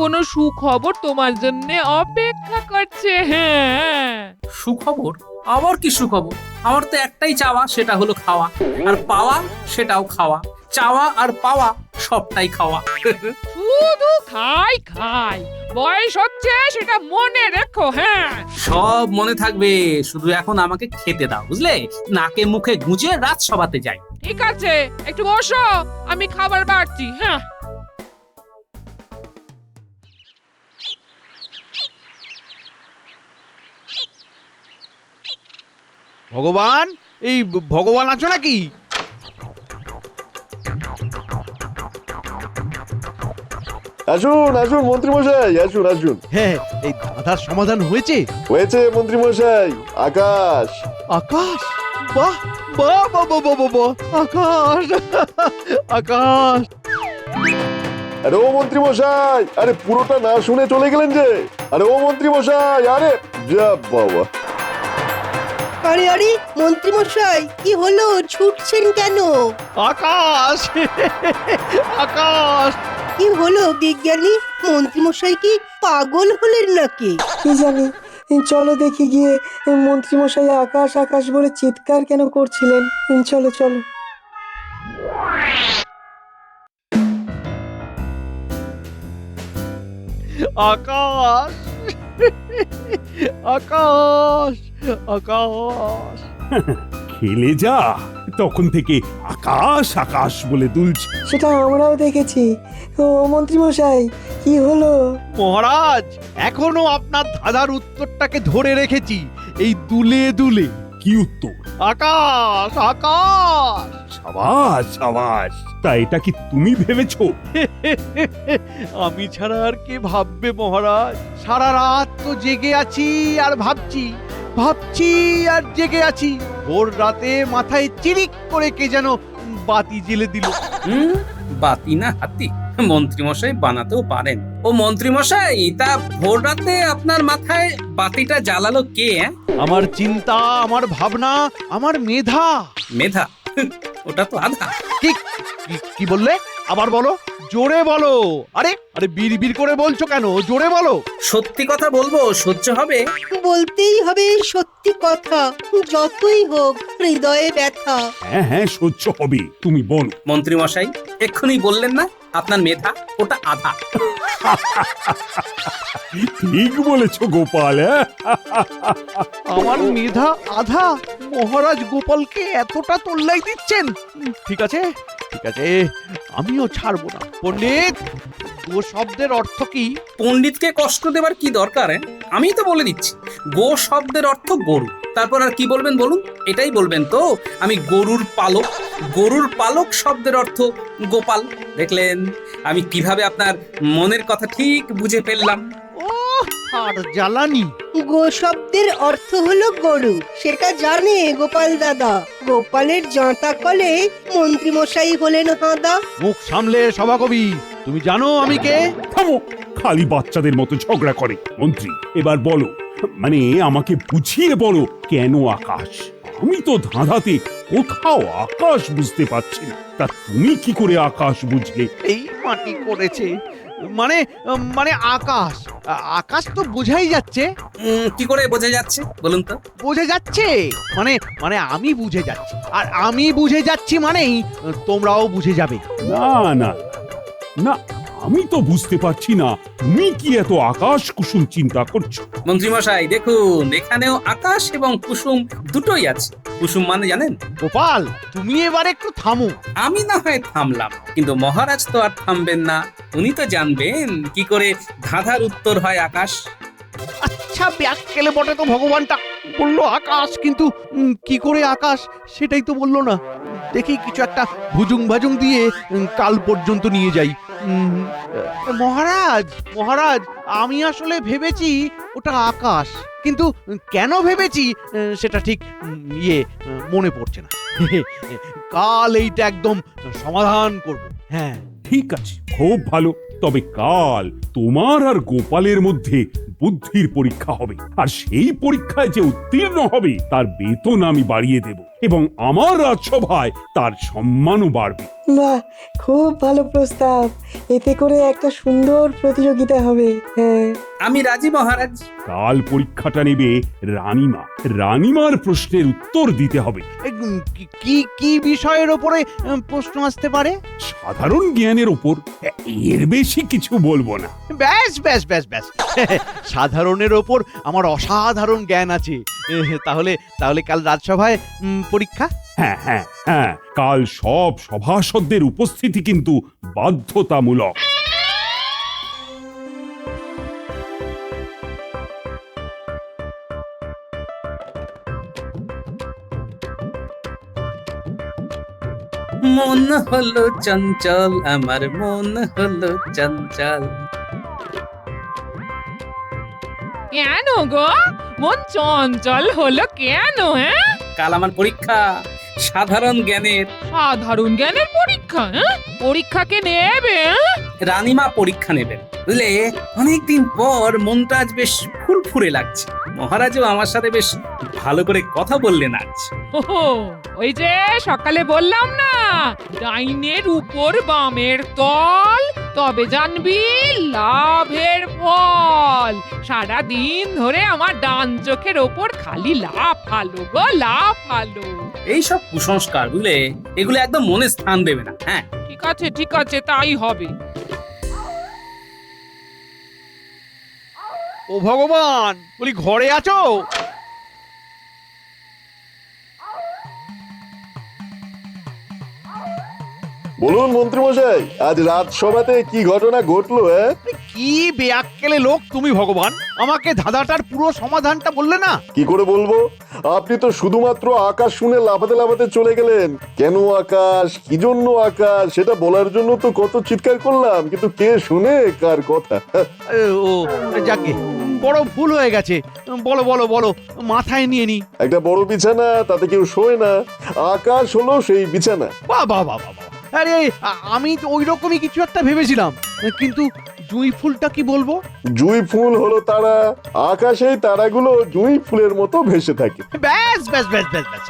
কোনো সুখবর তোমার জন্য অপেক্ষা করছে। হ্যাঁ, সুখবর? আবার কি সুখবর? আমার তো একটাই চাওয়া, সেটা হলো খাওয়া, আর পাওয়া সেটাও খাওয়া। চাওয়া আর পাওয়া সবটাই খাওয়া। শুধু খাই খাই, বয়স হচ্ছে সেটা মনে রেখো। হ্যাঁ, সব মনে থাকবে, শুধু এখন আমাকে খেতে দাও, বুঝলে? নাকে মুখে গুঁজে রাজসভাতে যাই। ঠিক আছে, একটু বসো, আমি খাবার বাড়ছি। হ্যাঁ, ভগবান, এই ভগবান আছো নাকি? আসুন আসুন মন্ত্রী মশাই, আসুন আসুন। হ্যাঁ, এই ধাঁধার সমাধান হয়েছে? হয়েছে মন্ত্রী মশাই। আকাশ। আকাশ? বাহ বাহ বাহ বাহ বাহ বাহ, আকাশ আকাশ। আরে ও মন্ত্রী মশাই, আরে পুরোটা না শুনে চলে গেলেন যে। আরে ও মন্ত্রী মশাই, আরে যা বাবা। আরে আরে মন্ত্রী মশাই, কি হলো, ছুটছেন কেন? আকাশ আকাশ। কি হলো বিজ্ঞানী? মন্ত্রী মশাই কি পাগল হলেন নাকি? কি জানি, চলো দেখি গিয়ে মন্ত্রী মশাই আকাশ আকাশ বলে চিৎকার কেন করছিলেন। চলো চলো। আকাশ আকাশ আকাশ। খেলে যা, তখন থেকে আকাশ আকাশ বলে দুলছে। সেটা আমরাও দেখেছি। ও মন্ত্রী মশাই, কি হলো? মহারাজ, এখনো আপনার ধাঁধার উত্তরটাকে ধরে রেখেছি, এই দুলে দুলে। কি উত্তর? আকাশ আকাশ। সাবাস সাবাস। তা এটা কি তুমি ভেবেছো? আমি ছাড়া আর কে ভাববে মহারাজ? সারা রাত তো জেগে আছি আর ভাবছি, ভাবছি আর জেগে আছি। ভোর রাতে মাথায় চিরিক করে কে যেন বাতি জ্বেলে দিল। বাতি না হাতি, মন্ত্রী মশাই বানাতেও পারেন। ও মন্ত্রী মশাই, তা ভোর রাতে আপনার মাথায় বাতিটা জ্বালালো কে? আমার চিন্তা, আমার ভাবনা, আমার মেধা। মেধা? ওটা তো আধা। কি বললে? আবার বলো, জোরে বলো। আরে আরে বিড়বিড় করে বলছো কেন? জোরে বলো। সত্যি কথা বলবো, সহ্য হবে? বলতেই হবে সত্যি কথা, যতই হোক হৃদয়ে ব্যথা। হ্যাঁ হ্যাঁ, সহ্য হবে, তুমি বলো। মন্ত্রী মশাই, এক্ষুনি বললেন না আপনার মেধা ওটা আধা। ঠিক বলেছো গোপাল। আমার মেধা আধা? মহারাজ গোপালকে এতটা তোল্লাই দিচ্ছেন? ঠিক আছে ঠিক আছে, আমিও ছাড়বো না। পণ্ডিত, ও শব্দের অর্থ কি? পণ্ডিতকে কষ্ট দেবার কি দরকার? আমি তো বলে দিচ্ছি, গো শব্দের অর্থ গরু। তারপর আর কি বলবেন বলুন? এটাই বলবেন তো, আমি গরুর পালক। গরুর পালক শব্দের অর্থ গোপাল। দেখলেন আমি কিভাবে আপনার মনের কথা ঠিক বুঝে ফেললাম। আর জ্বালানি। গো শব্দের অর্থ হলো গরু, সেটা জানে গোপাল দাদা। গোপালের জাঁতা কলে মন্ত্রী মশাই হলেন হাঁদা। মুখ সামলে সভাকবি, তুমি জানো আমি কে? থামো, খালি বাচ্চাদের মতো ঝগড়া করে। মন্ত্রী, এবার বলো, মানে আমাকে বুঝিয়ে বলো, কেন আকাশ? আমি তো ধাঁধাতে কোথাও আকাশ বুঝতে পারছি না, তা তুমি কি করে আকাশ বুঝলে? এই মাটি করেছে, মানে মানে আকাশ। আকাশ তো বোঝাই যাচ্ছে। কি করে বোঝা যাচ্ছে বলুন তো? বোঝা যাচ্ছে মানে মানে আমি বুঝে যাচ্ছি, আর আমি বুঝে যাচ্ছি মানেই তোমরাও বুঝে যাবে। না না না, আমি তো বুঝতে পারছি না তুমি কি এত আকাশ কুসুম চিন্তা করছো। মন্ত্রী মশাই দেখুন, এখানেও আকাশ এবং কুসুম দুটোই আছে। কুসুম মানে জানেন? গোপাল, তুমি এবার একটু থামো। আমি না হয় থামলাম, কিন্তু মহারাজ তো আর থামবেন না। উনি তো জানবেন কি করে ধাঁধার উত্তর হয় আকাশ। আচ্ছা, ব্যাককেলে বটে তো, ভগবানটা বললো আকাশ, কিন্তু কি করে আকাশ সেটাই তো বললো না। দেখি কিছু একটা ভুজুং ভাজুং দিয়ে কাল পর্যন্ত নিয়ে যাই। মহারাজ মহারাজ, আমি আসলে ভেবেছি ওটা আকাশ, কিন্তু কেন ভেবেছি সেটা ঠিক মনে পড়ছে না। কাল এইটা একদম সমাধান করব। হ্যাঁ ঠিক আছে, খুব ভালো। তবে কাল তোমার আর গোপালের মধ্যে বুদ্ধির পরীক্ষা হবে, আর সেই পরীক্ষায় যে উত্তীর্ণ হবে তার বেতন আমি বাড়িয়ে দেব, এবং আমার রাজসভায় তার সম্মানও বাড়বে। বাহ, খুব ভালো প্রস্তাব। এতে করে একটা সুন্দর প্রতিযোগিতা হবে। হ্যাঁ, আমি রাজি মহারাজ। কাল পরীক্ষাটা নেবে রানীমা। রানীমার প্রশ্নের উত্তর দিতে হবে। কি কি বিষয়ের ওপরে প্রশ্ন আসতে পারে? সাধারণ জ্ঞানের ওপর, এর বেশি কিছু বলবো না। ব্যাস ব্যাস ব্যাস ব্যাস, সাধারণের ওপর আমার অসাধারণ জ্ঞান আছে। তাহলে তাহলে কাল রাজসভায় পরীক্ষা। হ্যাঁ হ্যাঁ হ্যাঁ, কাল সব সভাসদদের উপস্থিতি কিন্তু বাধ্যতামূলক। মন হলো চঞ্চল, আমার মন হলো চঞ্চল। কেন গো, মন চঞ্চল হলো কেন? হ্যাঁ, কাল আমার পরীক্ষা সাধারণ জ্ঞানের। সাধারণ জ্ঞানের পরীক্ষা? পরীক্ষা কে নেবে? রানীমা পরীক্ষা নেবেন, বুঝলে? অনেকদিন পর মনটা আজ বেশ ফুরফুরে লাগছে। মহারাজও আমার সাথে বেশ ভালো করে কথা বললেন আজ। ওই যে সকালে বললাম না, ডাইনের উপর বামের তল, তবে জানবি লাভের ফল। সারা দিন ধরে আমার ডান চোখের ওপর খালি লাভ আলো গো, লাভ আলো। এইসব কুসংস্কার, বুঝলে, এগুলো একদম মনে স্থান দেবে না। হ্যাঁ ঠিক আছে, তাই হবে। ও ভগবান, বলি ঘরে আছো? বলুন মন্ত্রী মশাই, আজ রাজসভাতে কি ঘটনা ঘটলো? কি বেয়াক্কেলে লোক তুমি ভগবান, আমাকে ধাঁধাটার পুরো সমাধানটা বললে না। কি করে বলবো? আপনি তো শুধুমাত্র আকাশ শুনে লাফাতে লাফাতে চলে গেলেন। কেন আকাশ, কি জন্য আকাশ, সেটা বলার জন্য তো কত চিৎকার করলাম, কিন্তু কে শুনে কার কথা? ও যাকে, বড় ভুল হয়ে গেছে। বলো বলো বলো, মাথায় নিয়ে নি। একটা বড় বিছানা, তাতে কেউ শোয় না। আকাশ হলো সেই বিছানা। বাহ বাহ বাহ বাহ, আরে আমি তো ওই রকমই কিছু একটা ভেবেছিলাম, কিন্তু জুঁই ফুলটা কি বলবো? জুঁই ফুল হলো তারা, আকাশেই তারাগুলো জুঁই ফুলের মতো ভেসে থাকে। ব্যাস ব্যাস ব্যাস ব্যাস ব্যাস,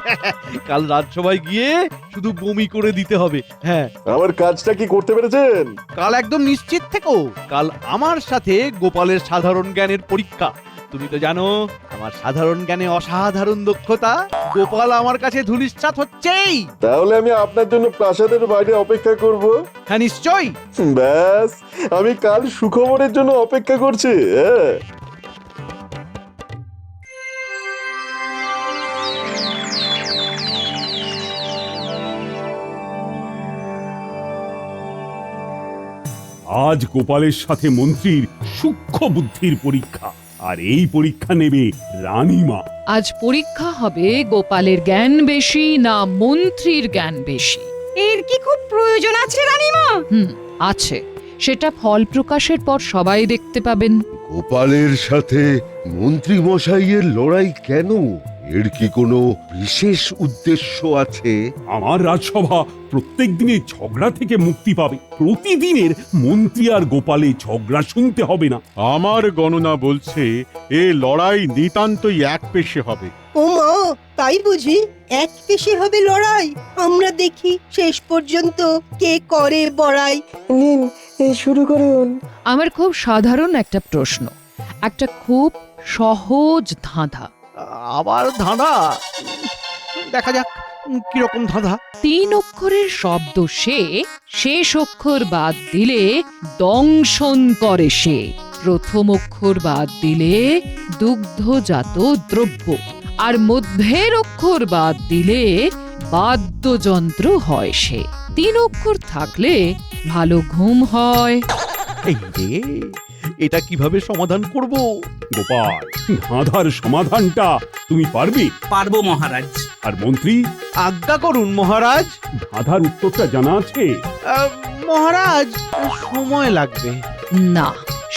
কাল রাজসভায় গিয়ে শুধু বমি করে দিতে হবে। হ্যাঁ, আমার কাজটা কি করতে পেরেছেন? কাল একদম নিশ্চিত থেকো, কাল আমার সাথে গোপালের সাধারণ জ্ঞানের পরীক্ষা। তুমি তো জানো আমার সাধারণ জ্ঞানে অসাধারণ দক্ষতা। গোপাল আমার কাছে ধূলিসাৎ হচ্ছেই। তাহলে আমি আপনার জন্য প্রাসাদের বাইরে অপেক্ষা করব। হ্যাঁ নিশ্চয়ই। ব্যাস, আমি কাল সুখবরের জন্য অপেক্ষা করছি। আজ গোপালের সাথে মন্ত্রীর সূক্ষ্ম বুদ্ধির পরীক্ষা। আর এই পরীক্ষা নেবে রানীমা। আজ পরীক্ষা হবে গোপালের জ্ঞান বেশি না মন্ত্রীর জ্ঞান বেশি। এর কি খুব প্রয়োজন আছে রানীমা? আছে, সেটা ফল প্রকাশের পর সবাই দেখতে পাবেন। গোপালের সাথে মন্ত্রী মশাইয়ের লড়াই কেন? এর কি কোনো বিশেষ উদ্দেশ্য আছে? আমার রাজসভা প্রত্যেক দিনের ঝগড়া থেকে মুক্তি পাবে। প্রতিদিনের মন্ত্রী আর গোপালে ঝগড়া শুনতে হবে না। আমার গণনা বলছে এ লড়াই নিতান্তই এক পেশে হবে। ও মা, তাই বুঝি এক পেশে হবে লড়াই? আমরা দেখি শেষ পর্যন্ত কে করে বড়াই। নিন, শুরু করুন। আমার খুব সাধারণ একটা প্রশ্ন, একটা খুব সহজ ধাঁধা। আবার ধাঁধা? দেখা যাক কিরকম ধাঁধা। 3 অক্ষরের শব্দ সে, শেষ অক্ষর বাদ দিলে দংশন করে সে, প্রথম অক্ষর বাদ দিলে দুগ্ধজাত দ্রব্য, আর মধ্যের অক্ষর বাদ দিলে বাদ্যযন্ত্র হয় সে। 3 অক্ষর থাকলে ভালো ঘুম হয়। এই রে, এটা কিভাবে সমাধান করব? গোপাল, ধাঁধার সমাধানটা তুমি পারবে? পারবো মহারাজ। আর মন্ত্রী? আজ্ঞা করুন মহারাজ। ধাঁধার উত্তরটা জানা আছে? মহারাজ, সময় লাগবে। না,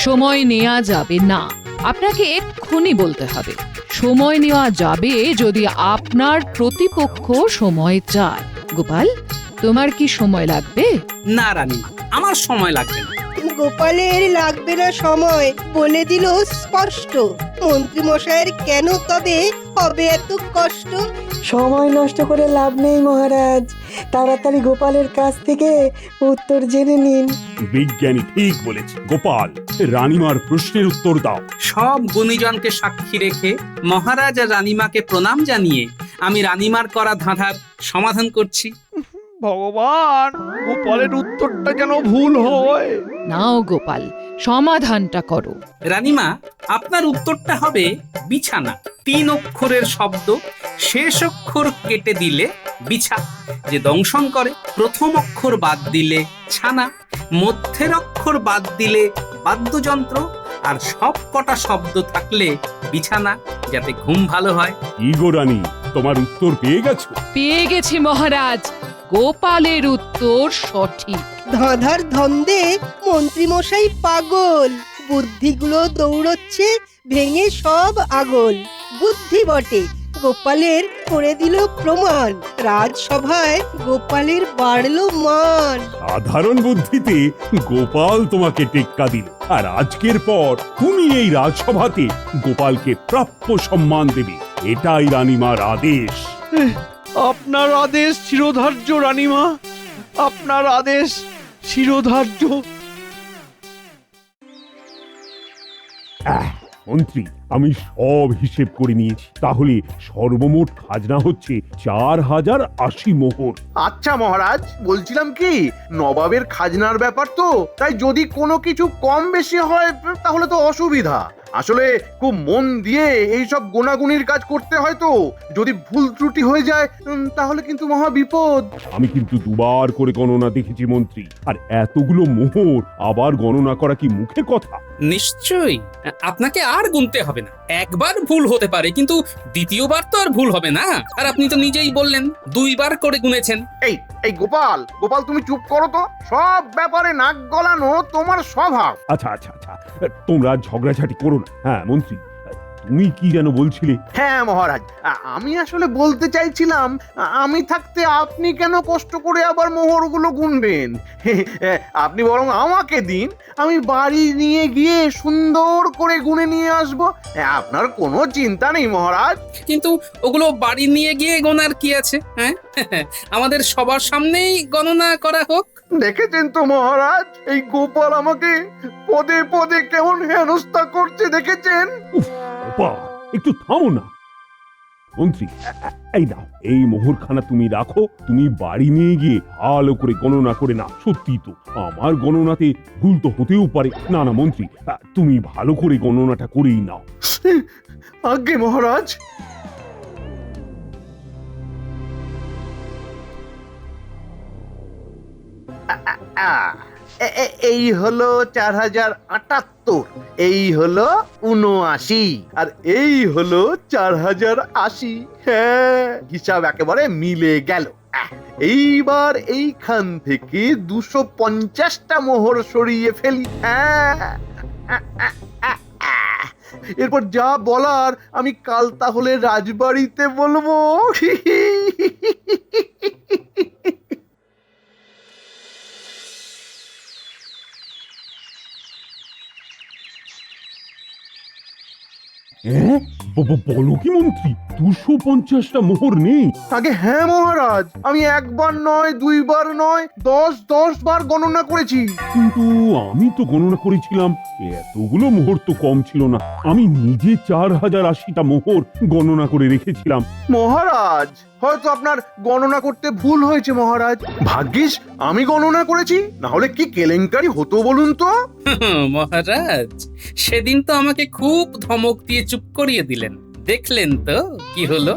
সময় নেওয়া যাবে না। আপনাকে এক্ষুনি বলতে হবে। সময় নেওয়া যাবে যদি আপনার প্রতিপক্ষ সময় চায়। গোপাল, তোমার কি সময় লাগবে? না রানীমা, আমার সময় লাগবে না। গোপালের লাগবে না সময় বলে দিল স্পষ্ট। মন্ত্রী মশাইয়ের কেন তবে হবে এত কষ্ট? সময় নষ্ট করে লাভ নেই মহারাজ, তাড়াতাড়ি গোপালের কাছ থেকে উত্তর জেনে নিন। বিজ্ঞানী ঠিক বলেছে। গোপাল, রানীমার প্রশ্নের উত্তর দাও। সব গুণীজনকে সাক্ষী রেখে মহারাজ আর রানীমাকে প্রণাম জানিয়ে আমি রানীমার করা ধাঁধার সমাধান করছি। ভগবান, গোপালের উত্তরটা যেন ভুল হয়। নাও গোপাল, সমাধানটা করো। রানীমা, আপনার উত্তরটা হবে বিছানা। 3 অক্ষরের শব্দ, শেষ অক্ষর কেটে দিলে বিছা, যে দংশন করে। প্রথম অক্ষর বাদ দিলে ছানা, মধ্যের অক্ষর বাদ দিলে বাদ্যযন্ত্র, আর সব কটা শব্দ থাকলে বিছানা, যাতে ঘুম ভালো হয়। ইগো রানী, তোমার উত্তর পেয়ে গেছো? পেয়ে গেছি মহারাজ, গোপালের উত্তর সঠিক। ধাঁধার ধন্দে মন্ত্রী মশাই পাগল, বুদ্ধিগুলো দৌড়চ্ছে ভেঙে সব আগল। বুদ্ধি বটে, গোপালের করে দিল প্রমাণ, রাজসভায় গোপালের বাড়লো মান। সাধারণ বুদ্ধিতে গোপাল তোমাকে টেক্কা দিল, আর আজকের পর তুমি এই রাজসভাতে গোপালকে প্রাপ্য সম্মান দেবে। এটাই রানীমার আদেশ। আপনার আদেশ চিরধার্য রানীমা, আপনার আদেশ চিরধার্য। মন্ত্রী, আমি সব হিসেব করে নিয়েছি। তাহলে সর্বমোট খাজনা হচ্ছে 4080 মোহর। আচ্ছা মহারাজ, বলছিলাম কি, নবাবের খাজনার ব্যাপার তো, তাই যদি কোনো কিছু কম বেশি হয় তাহলে তো অসুবিধা। আসলে খুব মন দিয়ে এইসব গোনাগুনির কাজ করতে হয় তো, যদি ভুল ত্রুটি হয়ে যায় তাহলে কিন্তু মহা বিপদ। আমি কিন্তু 2 বার করে গণনা দেখেছি মন্ত্রী, আর এতগুলো মোহর আবার গণনা করা কি মুখের কথা? নিশ্চয়ই আপনাকে আর গুনতে হবে না। একবার ভুল হতে পারে, কিন্তু দ্বিতীয়বার তো আর ভুল হবে না। আর আপনি তো নিজেই বললেন 2 বার করে গুনেছেন। এই এই গোপাল, গোপাল তুমি চুপ করো তো, সব ব্যাপারে নাক গলানো তোমার স্বভাব। আচ্ছা আচ্ছা আচ্ছা, তোমরা ঝগড়াঝাটি করো না। হ্যাঁ মন্ত্রী, তুমি কি যেন বলছিলে? হ্যাঁ মহারাজ, আমি আসলে বলতে চাইছিলাম, আমি থাকতে আপনি কেন কষ্ট করে আবার মোহরগুলো গুনবেন? আপনি বরং আমাকে দিন, আমি বাড়ি নিয়ে গিয়ে সুন্দর করে গুনে নিয়ে আসব। আপনার কোনো চিন্তা নেই মহারাজ। কিন্তু ওগুলো বাড়ি নিয়ে গিয়ে গোনার কি আছে? হ্যাঁ, আমাদের সবার সামনেই গণনা করা হোক। দেখেছেন তো মহারাজ, এই গোপাল আমাকে পদে পদে কেমন হেনস্থা করছে, দেখেছেন? গোপাল, একটু থামো না। মন্ত্রী, এই দাও, এই মোহরখানা তুমি রাখো। তুমি বাড়ি নিয়ে গিয়ে ভালো করে গণনা করে নাও। সত্যি তো, আমার গণনাতে ভুল তো হতেও পারে। না না মন্ত্রী, তুমি ভালো করে গণনাটা করেই নাও। আজ্ঞে মহারাজ। এই হলো 4078, এই হলো 79, আর এই হলো 4080। হ্যাঁ, হিসাব একেবারে মিলে গেল। এইবার এইখান থেকে 250টা মোহর সরিয়ে ফেলি। হ্যাঁ, এরপর যা বলার আমি কাল তাহলে রাজবাড়িতে বলবো। হ্যাঁ, বলো কি মন্ত্রী, 250টা মোহর নেই? আগে হ্যাঁ মহারাজ, আমি একবার নয়, দুইবার নয়, 10 বার গণনা করেছি। কিন্তু আমি তো গণনা করেছিলাম এতগুলো মোহর তো কম ছিল না। আমি নিজে 4080টা মোহর গণনা করে রেখেছিলাম। মহারাজ, হয়তো আপনার গণনা করতে ভুল হয়েছে মহারাজ। ভাগ্যিস আমি গণনা করেছি, না হলে কি কেলেঙ্কারি হতো বলুন তো। মহারাজ, সেদিন তো আমাকে খুব ধমক দিয়ে চুপ করিয়ে দিলেন, দেখলেন তো কি হলো?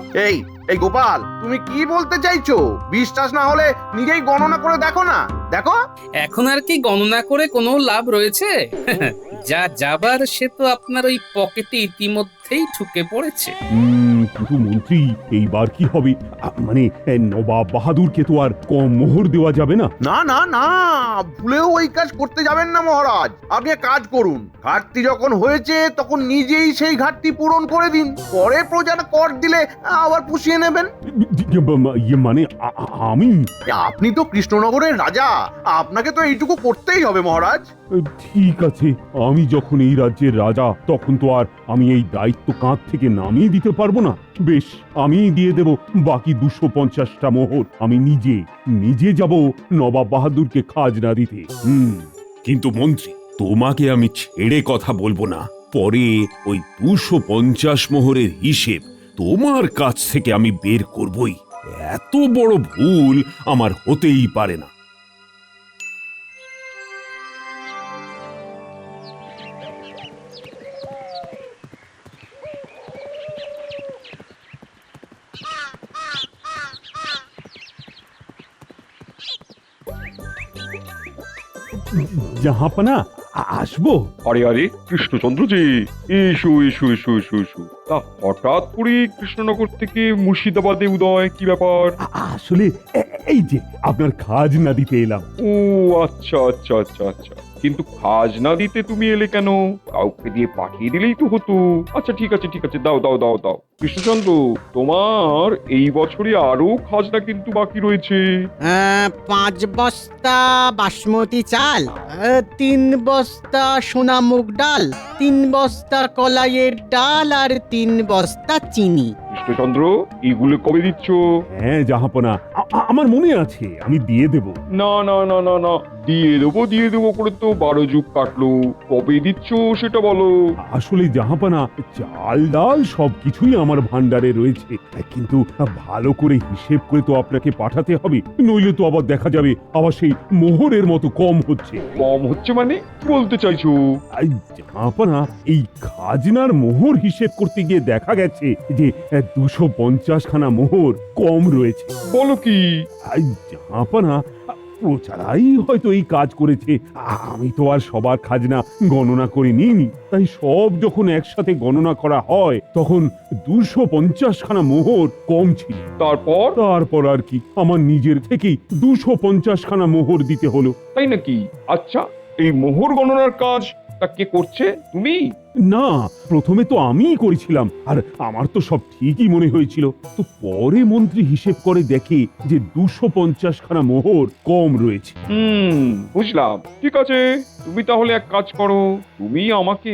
এই গোপাল, তুমি কি বলতে চাইছো? বিশ্বাস না হলে নিজেই গণনা করে দেখো না, দেখো। এখন আর কি গণনা করে কোনো লাভ রয়েছে? যা যাবার সে তো আপনার ওই পকেটে ইতিমধ্যেই ঢুকে পড়েছে। কিন্তু মন্ত্রী, এইবার কি হবে? মানে নবাব বাহাদুরকে তো আর কম মোহর দেওয়া যাবে না। না না না, ভুলেও ওই কাজ করতে যাবেন না মহারাজ। আপনি এক কাজ করুন, ঘাটতি যখন হয়েছে তখন নিজেই সেই ঘাটতি পূরণ করে দিন, পরে প্রজারা কর দিলে আবার পুষিয়ে নেবেন। মানে আমি? আপনি তো কৃষ্ণনগরের রাজা, আপনাকে তো এইটুকু করতেই হবে মহারাজ। ঠিক আছে, আমি যখন এই রাজ্যের রাজা, তখন তো আর আমি এই দায়িত্ব কাঁধ থেকে নামিয়ে দিতে পারবো না। বেশ, আমি দিয়ে দেব বাকি 250টা মোহর। আমি নিজে যাব নবাব বাহাদুরকে খাজনা দিতে। কিন্তু মন্ত্রী, তোমাকে আমি ছেড়ে কথা বলবো না। পরে ওই 250 মোহরের হিসেব তোমার কাছ থেকে আমি বের করবই। এত বড় ভুল আমার হতেই পারে না। জাহাপনা, আসবো? আরে আরে, কৃষ্ণচন্দ্র জি, এসো এসো এসো এসো এসো। তা হঠাৎ করে কৃষ্ণনগর থেকে মুর্শিদাবাদে উদয়, কি ব্যাপার? আসলে এই যে আপনার খাজনা দিতে এলাম। ও আচ্ছা আচ্ছা আচ্ছা আচ্ছা, কিন্তু খাজনা দিতে তুমি এলে কেন? কাউকে দিয়ে পাঠিয়ে দিলেই তো হতো। আচ্ছা ঠিক আছে ঠিক আছে, দাও দাও দাও দাও। কৃষ্ণচন্দ্র, তোমার এই বছরে আরো খাজনা কিন্তু বাকি রয়েছে। 5 বস্তা বাসমতি চাল, 3 বস্তা সোনা মুগ ডাল, 3 বস্তা কলাইয়ের ডাল, আর 3 বস্তা চিনি। কৃষ্ণচন্দ্র, এগুলো কবে দিচ্ছ? হ্যাঁ জাহাপনা, আমার মনে আছে, আমি দিয়ে দেব। না না না না না, দিয়ে দেবো করে তো 12 যুগ কাটলো। কবে দিচ্ছ সেটা বলো। আসলে জাহাপনা, চাল ডাল সবকিছুই আমার ভান্ডারে রয়েছে, কিন্তু ভালো করে হিসেব করে তো আপনাকে পাঠাতে হবে, নইলে তো আবার দেখা যাবে আবার সেই মোহরের মতো কম হচ্ছে। কম হচ্ছে মানে কি বলতে চাইছো? জাহাপনা, এই খাজনার মোহর হিসেব করতে গিয়ে দেখা গেছে যে 250 খানা মোহর কম রয়েছে। বলো কি? জাহাপনা, প্রচারাই হয়তো এই কাজ করেছে। আমি তো আর সবার খাজনা গণনা করে নিইনি, তাই সব যখন একসাথে গণনা করা হয় তখন 250 খানা মোহর কম ছিল। তারপর আর কি, আমার নিজের থেকেই 250 খানা মোহর দিতে হলো। তাই নাকি? আচ্ছা, এই মোহর গণনার কাজ তা কে করছে? তুমি? না, প্রথমে তো আমিই করেছিলাম, আর আমার তো সব ঠিকই মনে হয়েছিল। তো পরে মন্ত্রী হিসেব করে দেখে যে 250 খানা মোহর কম রয়েছে। বুঝলাম। ঠিক আছে, তুমি তাহলে এক কাজ করো, তুমি আমাকে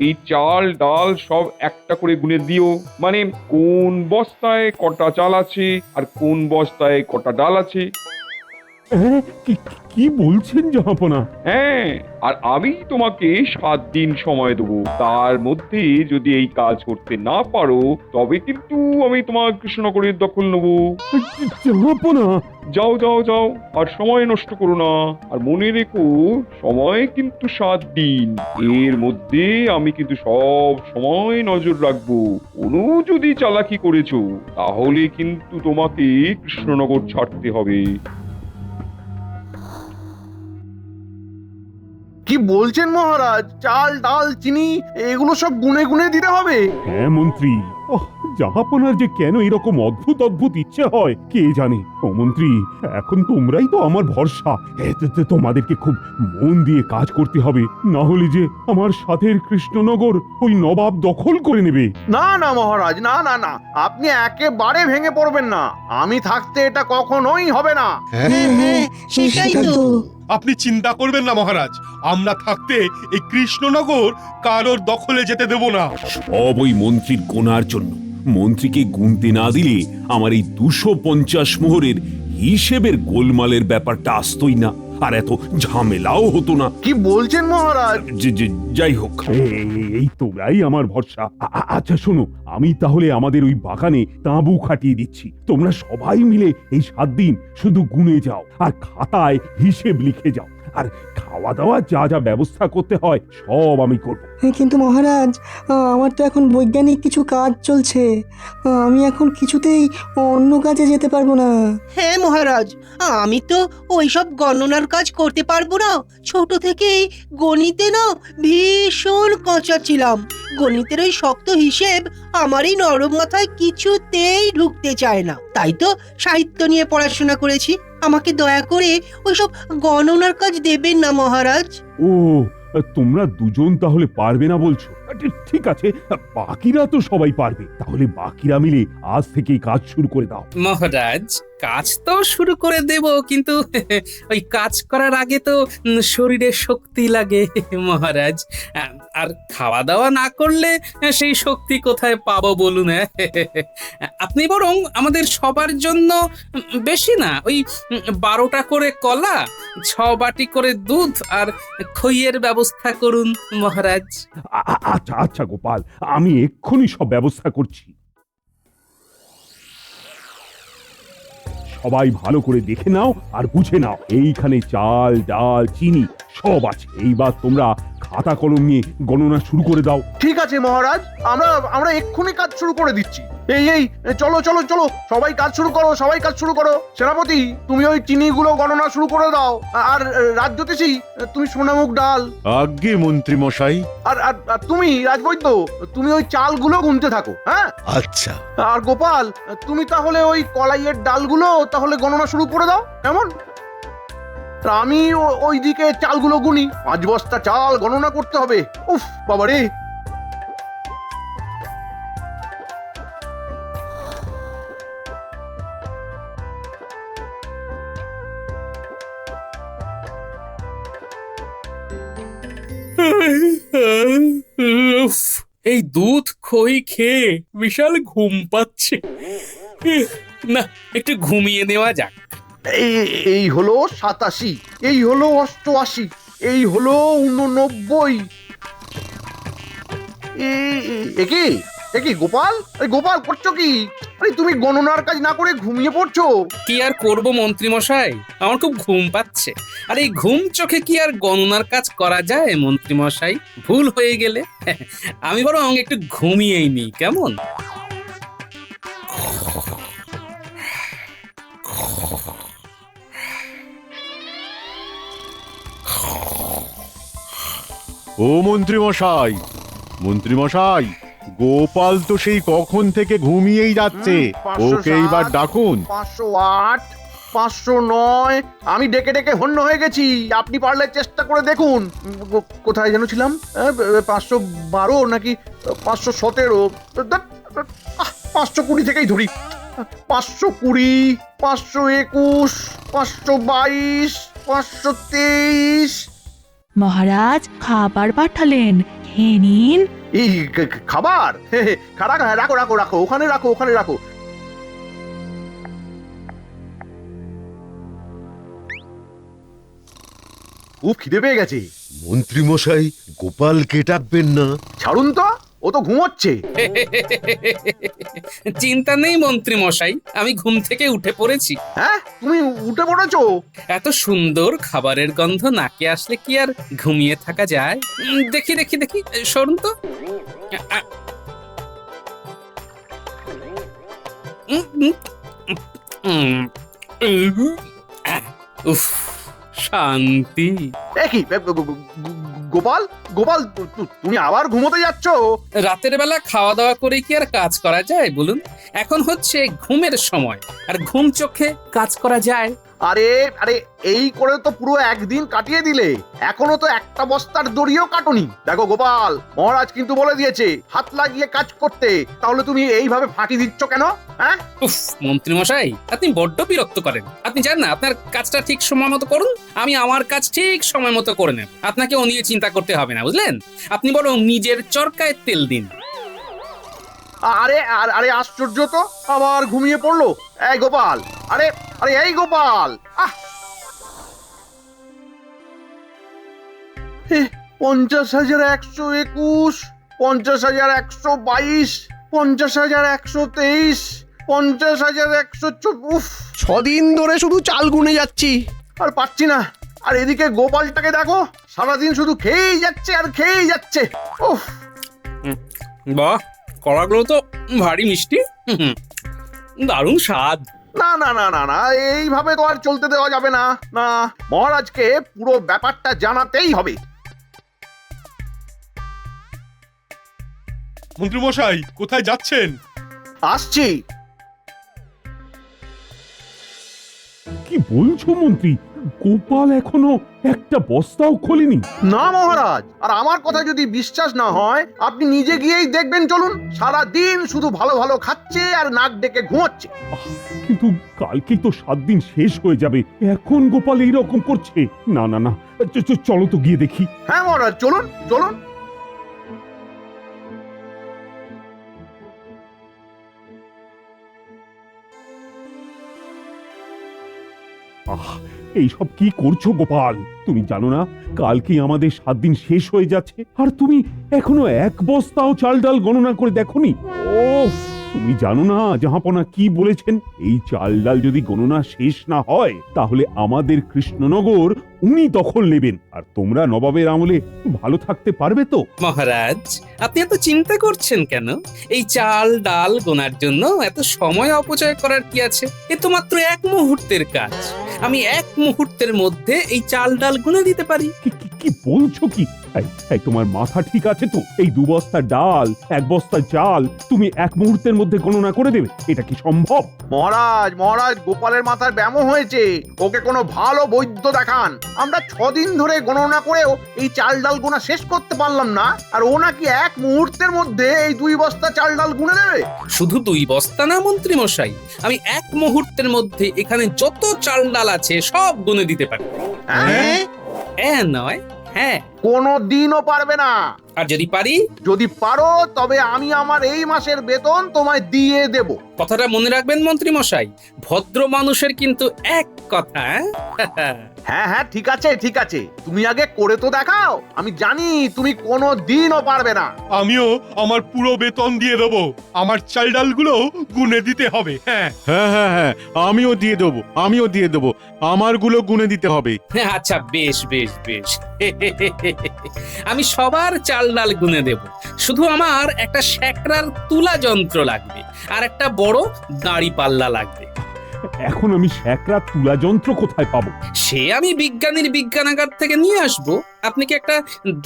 এই চাল ডাল সব একটা করে গুনে দিও। মানে কোন বস্তায় কটা চাল আছে আর কোন বস্তায় কটা ডাল আছে। কি বলছেন জাহাপনা? হ্যাঁ, আর আমি তোমাকে 7 দিন সময় দেবো। তার মধ্যে যদি এই কাজ করতে না পারো তবে কিন্তু আমি তোমার কৃষ্ণনগরের দখল নেবো। জাহাপনা, যাও যাও যাও, আর সময় নষ্ট করো না। আর মনে রেখো, সময় কিন্তু 7 দিন। এর মধ্যে আমি কিন্তু সব সময় নজর রাখবো। কোনো যদি চালাকি করেছো তাহলে কিন্তু তোমাকে কৃষ্ণনগর ছাড়তে হবে। কি বলছেন মহারাজ? চাল ডাল চিনি এগুলো সব গুনে গুনে দিতে হবে? হ্যাঁ মন্ত্রী, জাহাপনার যে কেন এরকম অদ্ভুত অদ্ভুত ইচ্ছে হয় কে জানে। ও মন্ত্রী, এখন তোমরাই তো আমার ভরসা। এতে তোমাদেরকে খুব মন দিয়ে কাজ করতে হবে, না হলে যে আমার সাথের কৃষ্ণনগর ওই নবাব দখল করে নেবে। না না মহারাজ, না না না, আপনি একেবারে ভেঙে পড়বেন না। আমি থাকতে এটা কখনোই হবে না। সেটাই তো। আপনি চিন্তা করবেন না মহারাজ, আমরা থাকতে এই কৃষ্ণনগর কারোর দখলে যেতে দেব না। সব ওই মন্ত্রীর গোনার জন্য। মন্ত্রীকে গুনতে না দিলে আমার এই 250 মোহরের হিসেবের গোলমালের ব্যাপারটা আসতোই না, আর এত ঝামেলাও হতো না। কি বলছেন মহারাজ? যাই হোক, এই তোমরাই আমার ভরসা। আচ্ছা শোনো, আমি তাহলে আমাদের ওই বাগানে তাঁবু খাটিয়ে দিচ্ছি। তোমরা সবাই মিলে এই 7 দিন শুধু গুনে যাও আর খাতায় হিসেব লিখে যাও, আর খাওয়া দাওয়া যা যা ব্যবস্থা করতে হয় সব আমি করব। কিন্তু মহারাজ, আমার তো এখন বৈজ্ঞানিক কিছু কাজ চলছে, আমি এখন কিছুতেই অন্য কাজে যেতে পারবো না। হ্যাঁ মহারাজ, আমি তো ওইসব গণনার কাজ করতে পারবো না। ছোট থেকেই গণিতে না ভীষণ কাঁচা ছিলাম। গণিতের ওই শক্ত হিসেব আমার এই নরম মাথায় কিছুতেই ঢুকতে চায় না। তাই তো সাহিত্য নিয়ে পড়াশোনা করেছি। আমাকে দয়া করে ওইসব গণনার কাজ দেবেন না মহারাজ। ও, তোমরা দুজন তাহলে পারবে না বলছো? ঠিক আছে, বাকিরা তো সবাই পারবে। তাহলে বাকিরা মিলে আজ থেকেই কাজ শুরু করে দাও। মহারাজ, কাজ তো শুরু করে দেব, কিন্তু ওই কাজ করার আগে তো শরীরে শক্তি লাগে মহারাজ। আর খাওয়া দাওয়া না করলে সেই শক্তি কোথায় পাবো বলুন? আপনি বরং আমাদের সবার জন্য বেশি না, ওই 12টা করে কলা, 6 বাটি করে দুধ আর খইয়ের ব্যবস্থা করুন মহারাজ। আচ্ছা আচ্ছা গোপাল, আমি এক্ষুনি সব ব্যবস্থা করছি। সবাই ভালো করে দেখে নাও আর বুঝে নাও, এইখানে চাল ডাল চিনি সব আছে। এইবার তোমরা খাতা কলম নিয়ে গণনা শুরু করে দাও। ঠিক আছে মহারাজ, আমরা এক্ষুনি কাজ শুরু করে দিচ্ছি। এই চলো চলো চলো, সবাই কাজ শুরু করো, সবাই কাজ শুরু করো। সেনাপতি, তুমি ওই চিনিগুলো গণনা শুরু করে দাও, আর রাজ্যতীষী তুমি সোনামুখ ডাল। আজ্ঞে মন্ত্রী মশাই। আর তুমি রাজবৈদ্য, তুমি ওই চালগুলো গুনতে থাকো। হ্যাঁ আচ্ছা। আর গোপাল, তুমি তাহলে ওই কলাইয়ের ডালগুলো তাহলে গণনা শুরু করে দাও, কেমন? আমি ওইদিকে চালগুলো গুনি। 5 বস্তা চাল গণনা করতে হবে। উফ বাবা রে! এই দুধ খই খেয়ে বিশাল ঘুম পাচ্ছে। না, একটু ঘুমিয়ে নেওয়া যাক। এই হলো 87, এই হলো 88, এই হলো 89। একি গোপাল, গোপাল করছো কি? আরে তুমি গণনার কাজ না করে ঘুমিয়ে পড়ছো। কি আর করব মন্ত্রী মশাই, আমার খুব ঘুম পাচ্ছে। আর এই ঘুম চোখে কি আর গণনার কাজ করা যায় মন্ত্রী মশাই? ভুল হয়ে গেলে আমি বরং একটু ঘুমিয়েই নিই, কেমন? ও মন্ত্রী মশাই, মন্ত্রী মশাই, গোপাল তো সেই কখন থেকে ঘুমিয়েই যাচ্ছে। ওকে এইবার ডাকুন। 508, 509, আমি ডেকে ডেকে হন্য হয়ে গেছি। আপনি পারলে চেষ্টা করে দেখুন। কোথায় যেন ছিলাম? 512 নাকি 517? 520 থেকেই ধরি। 520, 521, 522, 523। মহারাজ খাবার পাঠালেন, খেয়ে নিন। এই খাবার? রাখো রাখো রাখো, ওখানে রাখো, ওখানে রাখো। খুব খিদে পেয়ে গেছে। মন্ত্রী মশাই, গোপালকে ডাকবেন না? ছাড়ুন তো, ও তো ঘুমোচ্ছে। চিন্তা নেই মন্ত্রী মশাই, আমি ঘুম থেকে উঠে পড়েছি। হ্যাঁ, তুমি উঠে পড়েছো? এত সুন্দর খাবারের গন্ধ নাকে আসলে কি আর ঘুমিয়ে থাকা যায়? দেখি দেখি দেখি, সরুন তো। উফ, শান্তি। কি গোপাল গোপাল তুমি আবার ঘুমোতে যাচ্ছ? রাতের বেলা খাওয়া দাওয়া করে কি আর কাজ করা যায় বলুন? এখন হচ্ছে ঘুমের সময়, আর ঘুম চোখে কাজ করা যায়? আরে আরে এই করে তো পুরো একদিন কাটিয়ে দিলে, এখনো তো একটা বস্তার দড়িও কাটুনি। দেখো গোপাল, মহারাজ কিন্তু বলে দিয়েছে হাত লাগিয়ে কাজ করতে, তাহলে তুমি এইভাবে ফাঁকি দিচ্ছ কেন? হ্যাঁ, উফ মন্ত্রী মশাই, আপনি বড্ড বিরক্ত করেন। আপনি জানেন না, আপনার কাজটা ঠিক সময় মতো করুন, আমি আমার কাজ ঠিক সময় মতো করে নেব। আপনাকে ও নিয়ে চিন্তা করতে হবে না, বুঝলেন? আপনি বরং নিজের চরকায় তেল দিন। আরে আরে আশ্চর্য তো, আবার ঘুমিয়ে পড়লো। এই গোপাল, আরে আরে এই গোপাল, 50,121, 50,122, 50,123, 50,124। উফ, 6 দিন ধরে শুধু চাল গুনে যাচ্ছি। আর পাচ্ছি না। আর এদিকে গোপালটাকে দেখো, সারাদিন শুধু খেয়েই যাচ্ছে আর খেয়েই যাচ্ছে। উফ, বাহ, কলাগুলো তো ভারী মিষ্টি, দারুণ স্বাদ। না না না না না, এইভাবে তো আর চলতে দেওয়া যাবে না। না, মহারাজকে পুরো ব্যাপারটা জানাতেই হবে। মন্ত্রী মশাই কোথায় যাচ্ছেন? আসছি। কি বলছো মন্ত্রী? গোপাল এখনো একটা বস্তাও খোলেনি? না মহারাজ, আর আমার কথা যদি বিশ্বাস না হয় আপনি নিজে গিয়েই দেখবেন, চলুন। সারা দিন শুধু ভালো ভালো খাচ্ছে আর নাক ডেকে ঘুমোচ্ছে। কিন্তু কালকেই তো 7 দিন শেষ হয়ে যাবে, এখন গোপাল এইরকম করছে? না না না, চলো তো গিয়ে দেখি। হ্যাঁ মহারাজ, চলুন চলুন। এইসব কি করছো গোপাল? তুমি জানো না কালকেই আমাদের 7 দিন শেষ হয়ে যাচ্ছে, আর তুমি এখনো এক বস্তাও চাল ডাল গণনা করে দেখোনি? ওফ, তুমি জানো না জাহাপনা কি বলেছেন? এই চাল ডাল যদি গণনা শেষ না হয় তাহলে আমাদের কৃষ্ণনগর উনি দখল নেবেন, আর তোমরা নবাবের আমলে ভালো থাকতে পারবে তো? মহারাজ, আপনি এত চিন্তা করছেন কেন? এই চাল ডাল গোনার জন্য এত সময় অপচয় করার কি আছে? এ তো মাত্র 1 মুহূর্তের কাজ। আমি 1 মুহূর্তের মধ্যে এই চাল ডাল গুনে দিতে পারি। কি বলছো কি? এই তোমার মাথা ঠিক আছে তো? এই 2 বস্তা ডাল 1 বস্তা চাল তুমি 1 মুহূর্তের মধ্যে গণনা করে দেবে? এটা কি সম্ভব? মহারাজ মহারাজ, গোপালের মাথার ব্যামো হয়েছে, ওকে কোনো ভালো বৈদ্য দেখান। আমরা 6 দিন ধরে গণনা করেও এই চাল ডাল গোনা শেষ করতে পারলাম না, আর ও নাকি 1 মুহূর্তের মধ্যে এই 2 বস্তা চাল ডাল গুনে দেবে। শুধু 2 বস্তা না মন্ত্রী মশাই, আমি 1 মুহূর্তের মধ্যে এখানে যত চাল ডাল আছে সব গুনে দিতে পারি। হ্যাঁ নয়, হ্যাঁ। কোনো দিনও পারবে না। আর যদি পারি? যদি পারো তবে আমি আমার এই মাসের বেতন তোমায় দিয়ে দেব। কথাটা মনে রাখবেন মন্ত্রী মশাই, ভদ্র মানুষের কিন্তু এক কথা। হ্যাঁ হ্যাঁ, ঠিক আছে ঠিক আছে, তুমি আগে করে তো দেখাও। আমি জানি তুমি কোনো দিনও পারবে না। আমিও আমার পুরো বেতন দিয়ে দেবো, আমার চাল ডালগুলো গুনে দিতে হবে। হ্যাঁ হ্যাঁ হ্যাঁ হ্যাঁ, আমিও দিয়ে দেবো, আমারগুলো গুনে দিতে হবে। আচ্ছা বেশ বেশ বেশ, আমি সবার চাল ডাল গুনে দেব। শুধু আমার একটা শ্যাকরার তুলা যন্ত্র লাগবে, আর একটা বড় দাড়ি পাল্লা লাগবে। এখন আমি শ্যাকরা তুলা যন্ত্র কোথায় পাবো? সে আমি বিজ্ঞানীর বিজ্ঞানাগার থেকে নিয়ে আসবো। আপনি কি একটা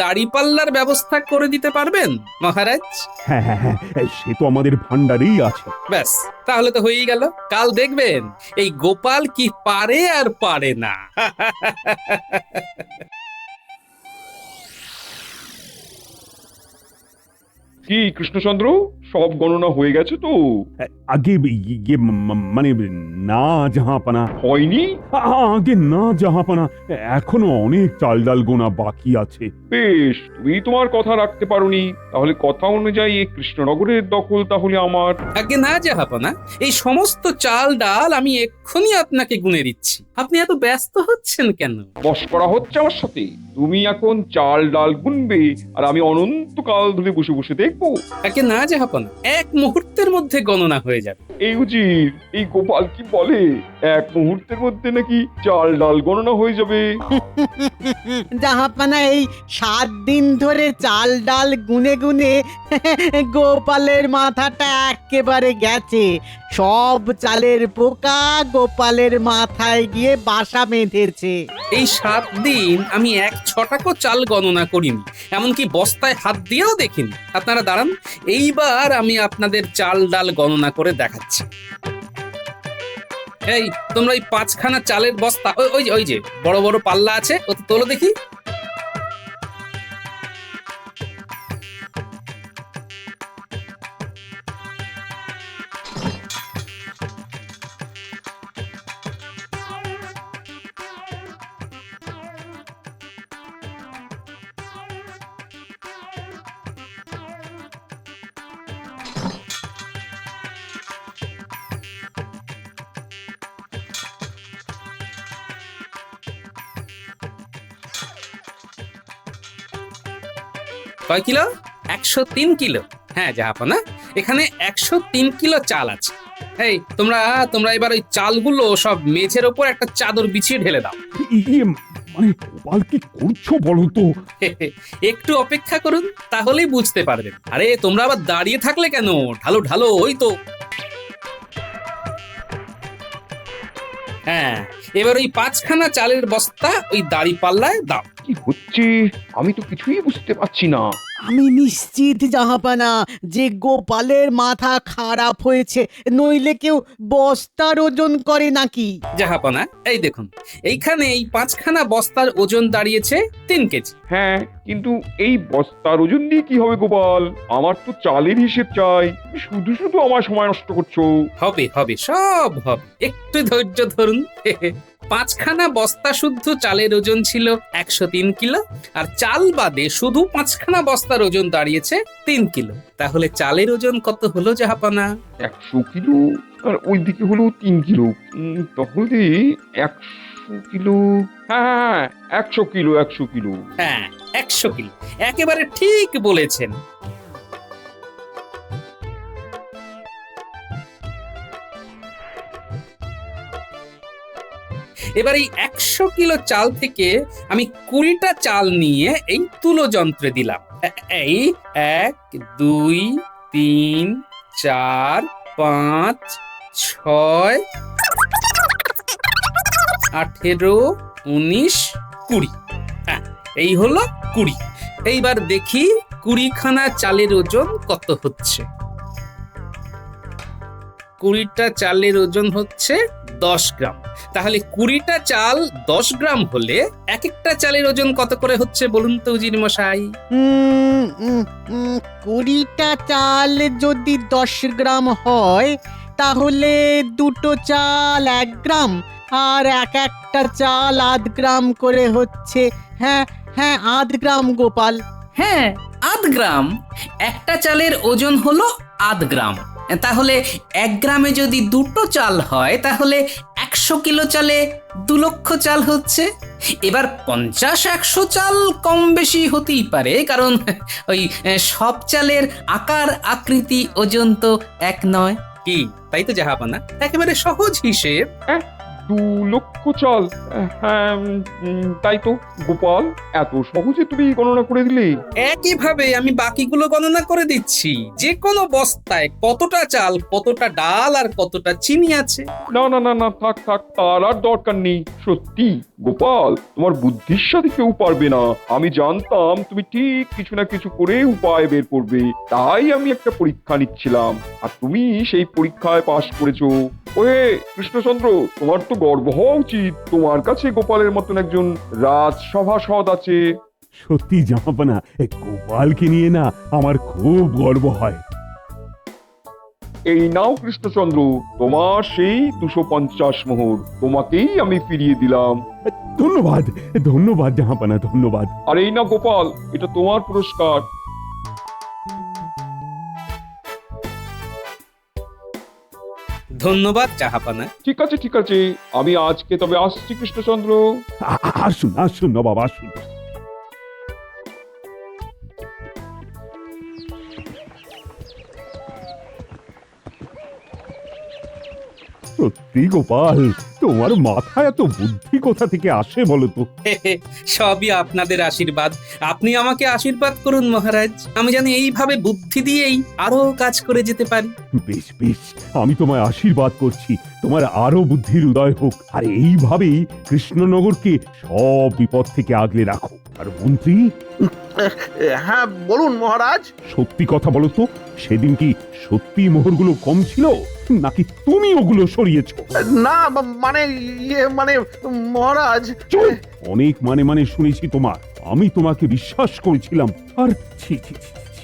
দাড়ি পাল্লার ব্যবস্থা করে দিতে পারবেন মহারাজ? হ্যাঁ হ্যাঁ হ্যাঁ, সে তো আমাদের ভান্ডারেই আছে। ব্যাস, তাহলে তো হয়েই গেল। কাল দেখবেন এই গোপাল কি পারে আর পারে না। কি কৃষ্ণচন্দ্র, সব গণনা হয়ে গেছে তো? আগে মানে না জাহাপানা। হয়নি? আগে না জাহাপানা, এখনো অনেক চাল ডাল গোনা বাকি আছে। বেশ, তুমি তোমার কথা রাখতে পারোনি, তাহলে কথা অনুযায়ী এই কৃষ্ণনগরের দখল তাহলে আমার। আগে না জাহাপনা, এই সমস্ত চাল ডাল আমি এক্ষুনি আপনাকে গুনে দিচ্ছি। আপনি এত ব্যস্ত হচ্ছেন কেন? বশ করা হচ্ছে আমার সাথে? তুমি এখন চাল ডাল গুনবে আর আমি অনন্তকাল ধরে বসে বসে দেখবো? আগে না জাহাপনা, 1 মুহূর্তের মধ্যে গণনা হয়ে যাবে। এই উজির, এই গোপাল কি বলে 1 মুহূর্তের মধ্যে নাকি চাল ডাল গণনা হয়ে যাবে? জাহাপানা, এই 7 দিন ধরে চাল ডাল গুনে গুনে গোপালের মাথাটা একেবারে গেছে। সব চালের পোকা গোপালের মাথায় গিয়ে বাসা বেঁধেছে। এই 7 দিন আমি 1 ছটাকও চাল গণনা করিনি, এমনকি বস্তায় হাত দিয়েও দেখিনি। আপনারা দাঁড়ান, এইবার আমি আপনাদের চাল ডাল গণনা করে দেখাচ্ছি। এই তোমরা ওই 5খানা চালের বস্তা, ওই যে বড় বড় পাল্লা আছে, ওতে তোলো দেখি। কয় কিলো? 103 কিলো। হ্যাঁ জাহাপনা, এখানে 103 কিলো চাল আছে। এই তোমরা এবার ওই চালগুলো সব মেঝের ওপর একটা চাদর বিছিয়ে ঢেলে দাও। মানে গোপাল কি করছো বলো তো? একটু অপেক্ষা করুন, তাহলেই বুঝতে পারবেন। আরে তোমরা আবার দাঁড়িয়ে থাকলে কেন? ঢালো ঢালো, ওই তো। হ্যাঁ, এবার ওই 5খানা চালের বস্তা ওই দাড়ি পাল্লায় দাও। কি হচ্ছে আমি তো কিছুই বুঝতে পারছি না। আমি নিশ্চিত জাহাপানা যে গোপালের মাথা খারাপ হয়েছে, নইলে কেউ বস্তার ওজন করে নাকি? জাহাপনা, এই দেখুন, এইখানে এই 5খানা বস্তার ওজন দাঁড়িয়েছে 3 কেজি। হ্যাঁ, কিন্তু এই বস্তার ওজন দিয়ে কি হবে গোপাল? আমার তো চালের হিসেব চাই, শুধু শুধু আমার সময় নষ্ট করছো। হবে হবে, সব হবে, একটু ধৈর্য ধরুন। 5খানা বস্তা শুদ্ধ চালের ওজন ছিল 103 কিলো, আর চাল বাদে শুধু 5খানা বস্তার ওজন দাঁড়িয়েছে 3 কিলো। তাহলে চালের ওজন কত হলো জাহাপানা? 100 কিলো, আর ওইদিকে হলো 3 কিলো। তাহলে 100 কিলো। হ্যাঁ, 100 কিলো, 100 কিলো। হ্যাঁ, 100 কিলো, একেবারে ঠিক বলেছেন। এবার এই 100 কিলো চাল থেকে আমি 20টা চাল নিয়ে এই তুলো যন্ত্রে দিলাম। এই 1 2 3 4 5 6 18 19 20। হ্যাঁ, এই হলো 20। এইবার দেখি 20খানা চালের ওজন কত হচ্ছে। 20টা চালের ওজন হচ্ছে 10 গ্রাম। তাহলে 20টা চাল 10 গ্রাম হলে এক একটা চালের ওজন কত করে হচ্ছে বলুন তো উজির মশাই? 20টা চাল যদি 10 গ্রাম হয়, তাহলে 2টো চাল 1 গ্রাম, আর একটা চাল 1/2 গ্রাম করে হচ্ছে। হ্যাঁ হ্যাঁ, 1/2 গ্রাম গোপাল। হ্যাঁ, 1/2 গ্রাম। একটা চালের ওজন হলো 1/2 গ্রাম। তাহলে 1 গ্রামে যদি 2টো চাল হয়, তাহলে 100 কিলো চালে 2 লক্ষ চাল হচ্ছে। এবার 50-100 চাল কম বেশি হতেই পারে, কারণ ওই সব চালের আকার আকৃতি ওজন তো এক নয়। কি তাই তো জাহাপানা? একেবারে সহজ হিসেব। 2 লক্ষ চাল। হ্যাঁ, তাই তো গোপাল, এত সহজে তুমি গণনা করে দিলে। একইভাবে আমি বাকিগুলো গণনা করে দিচ্ছি। যে কোনো বস্তায় কতটা চাল, কতটা ডাল আর কতটা চিনি আছে। না না না না, থাক থাক, তার আর দরকার নেই। সত্যি গোপাল, তোমার বুদ্ধির সাথে কেউ পারবে না। আমি জানতাম তুমি ঠিক কিছু না কিছু করে উপায় বের করবে, তাই আমি একটা পরীক্ষা নিচ্ছিলাম, আর তুমি সেই পরীক্ষায় পাশ করেছো। ওহে কৃষ্ণচন্দ্র, তোমার তো গর্ব হওয়া উচিত। তোমার কাছে গোপালের মতন একজন রাজসভাসদ আছে। সত্যি জাহাপানা, গোপালকে নিয়ে না আমার খুব গর্ব হয়। এই নাও কৃষ্ণচন্দ্র, তোমার সেই 250 মোহর তোমাকেই আমি ফিরিয়ে দিলাম। ধন্যবাদ ধন্যবাদ জাহাপানা, ধন্যবাদ। আর এই না গোপাল, এটা তোমার পুরস্কার। ধন্যবাদ জাহাপানা। ঠিক আছে ঠিক আছে, আমি আজকে তবে আসছি কৃষ্ণচন্দ্র। আসুন আসুন নবাব, আসুন। সত্যি গোপাল, তোমার মাথায় এত বুদ্ধি কোথা থেকে আসে বলো তো? সবই আপনাদের আশীর্বাদ। আপনি আমাকে আশীর্বাদ করুন মহারাজ, আমি জানি এইভাবে বুদ্ধি দিয়েই আরো কাজ করে যেতে পারি। বেশ বেশ, আমি তোমায় আশীর্বাদ করছি তোমার আরো বুদ্ধির উদয় হোক, আর এইভাবেই কৃষ্ণনগরকে সব বিপদ থেকে আগলে রাখো। আর মন্ত্রী, হ্যাঁ বলুন মহারাজ। সত্যি কথা বলো তো, সেদিন কি সত্যি মোহরগুলো কম ছিল, নাকি তুমি ওগুলো সরিয়েছো? না মানে মানে মহারাজ। চুপ! অনেক মানে শুনেছি তোমার। আমি তোমাকে বিশ্বাস করেছিলাম, আর ছি ছি ছি ছি,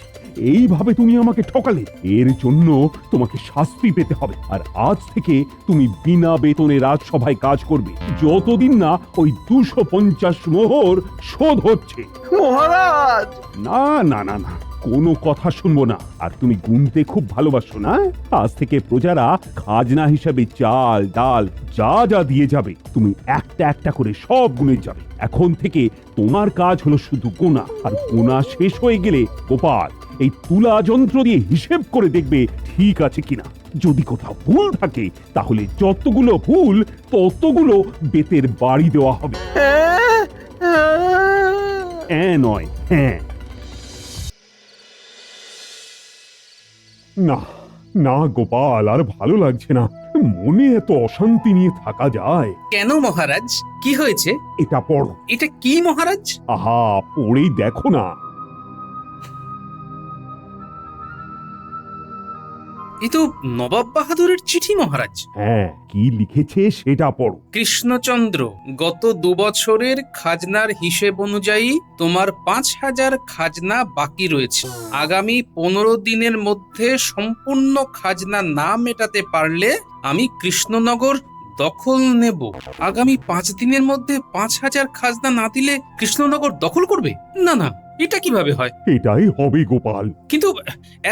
এইভাবে তুমি আমাকে ঠকালে। এর জন্য তোমাকে শাস্তি পেতে হবে। আর আজ থেকে তুমি বিনা বেতনে রাজসভায় কাজ করবে, যতদিন না ওই 250 মোহর শোধ হচ্ছে। মহারাজ! না না না না, কোনো কথা শুনবো না। আর তুমি গুনতে খুব ভালোবাসো না? আজ থেকে প্রজারা খাজনা হিসাবে চাল ডাল যা যা দিয়ে যাবে, তুমি একটা একটা করে সব গুনে যাবে। এখন থেকে তোমার কাজ হলো শুধু গোনা, আর গোনা শেষ হয়ে গেলে গোপাল এই তুলা যন্ত্র দিয়ে হিসেব করে দেখবে ঠিক আছে কিনা। যদি কোথাও ভুল থাকে তাহলে যতগুলো ভুল ততগুলো বেতের বাড়ি দেওয়া হবে। হ্যাঁ নয় হ্যাঁ। না না গোপাল, আর ভালো লাগছে না। মনে এত অশান্তি নিয়ে থাকা যায়? কেন মহারাজ, কি হয়েছে? এটা পড়ো। এটা কি মহারাজ? আহা, পড়েই দেখো না। এ তো নবাব বাহাদুরের চিঠি মহারাজ। হ্যাঁ, কি লিখেছে সেটা পড়ো। কৃষ্ণচন্দ্র, গত 2 বছরের খাজনার হিসেব অনুযায়ী তোমার 5000 খাজনা বাকি রয়েছে। আগামী 15 দিনের মধ্যে সম্পূর্ণ খাজনা না মেটাতে পারলে আমি কৃষ্ণনগর দখল নেব। আগামী 5 দিনের মধ্যে 5000 খাজনা না দিলে কৃষ্ণনগর দখল করবে? না না, এটা কিভাবে হয়? এটাই হবে গোপাল। কিন্তু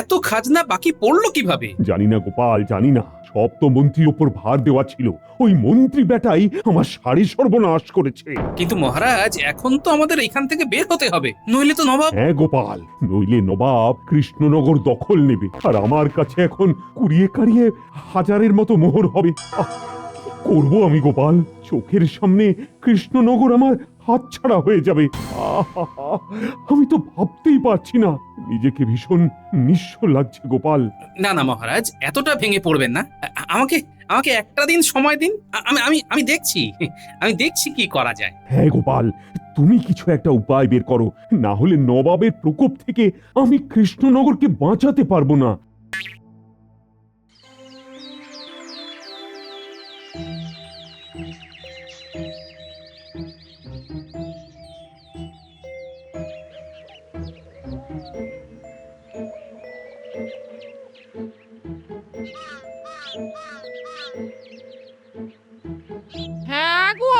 এত খাজনা বাকি পড়লো কিভাবে? জানি না গোপাল, জানি না। সব তো মন্ত্রীর ওপর ভার দেওয়া ছিল। ওই মন্ত্রী বেটাই আমার সারি সর্বনাশ করেছে। কিন্তু মহারাজ, এখন তো আমাদের এখান থেকে বের হতে হবে, নইলে তো নবাব। হ্যাঁ গোপাল, নইলে নবাব কৃষ্ণনগর দখল নেবে, আর আমার কাছে এখন কুড়িয়ে কাড়িয়ে হাজারের মতো মোহর হবে। করবো আমি গোপাল? চোখের সামনে কৃষ্ণনগর আমার হাতছাড়া হয়ে যাবে। আমি তো ভাবতেই পারছি না, নিজেকে ভীষণ নিঃস্ব লাগছে গোপাল। না না মহারাজ, এতটা ভেঙে পড়বেন না। আমাকে আমাকে একটা দিন সময় দিন, আমি দেখছি কি করা যায়। হ্যাঁ গোপাল, তুমি কিছু একটা উপায় বের করো, না হলে নবাবের প্রকোপ থেকে আমি কৃষ্ণনগরকে বাঁচাতে পারবো না। হ্যাঁ গো,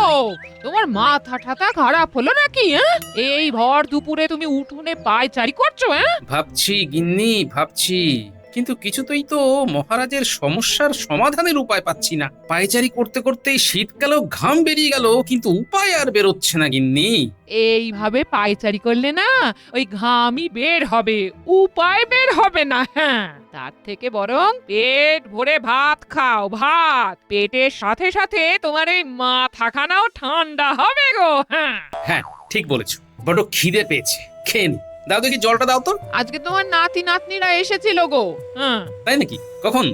তোমার মাথা ঠাতা খারাপ হলো নাকি? এই ভর দুপুরে তুমি উঠোনে পায়চারি করছো? ভাবছি গিন্নি, ভাবছি, কিন্তু কিছুতেই তো মহারাজের সমস্যার সমাধানের উপায় পাচ্ছি না। পায়চারি করতে করতেই শীতকালেও ঘাম বেরিয়ে গেল, কিন্তু উপায় আর বেরোচ্ছে না গিন্নি। এইভাবে পায়চারি করলে না ওই ঘামই বের হবে, উপায় বের হবে না। হ্যাঁ, তার থেকে বরং পেট ভরে ভাত খাও। ভাত পেটের সাথে সাথে তোমার এই মাথাখানাও ঠান্ডা হবে গো। হ্যাঁ ঠিক বলেছো, বড় খিদে পেয়েছে, খেয়ে নি। দাও দেখি, জলটা দাও তো। আজকে তোমার নাতি নাতনিরা এসেছিল গো। তাই নাকি? কখন?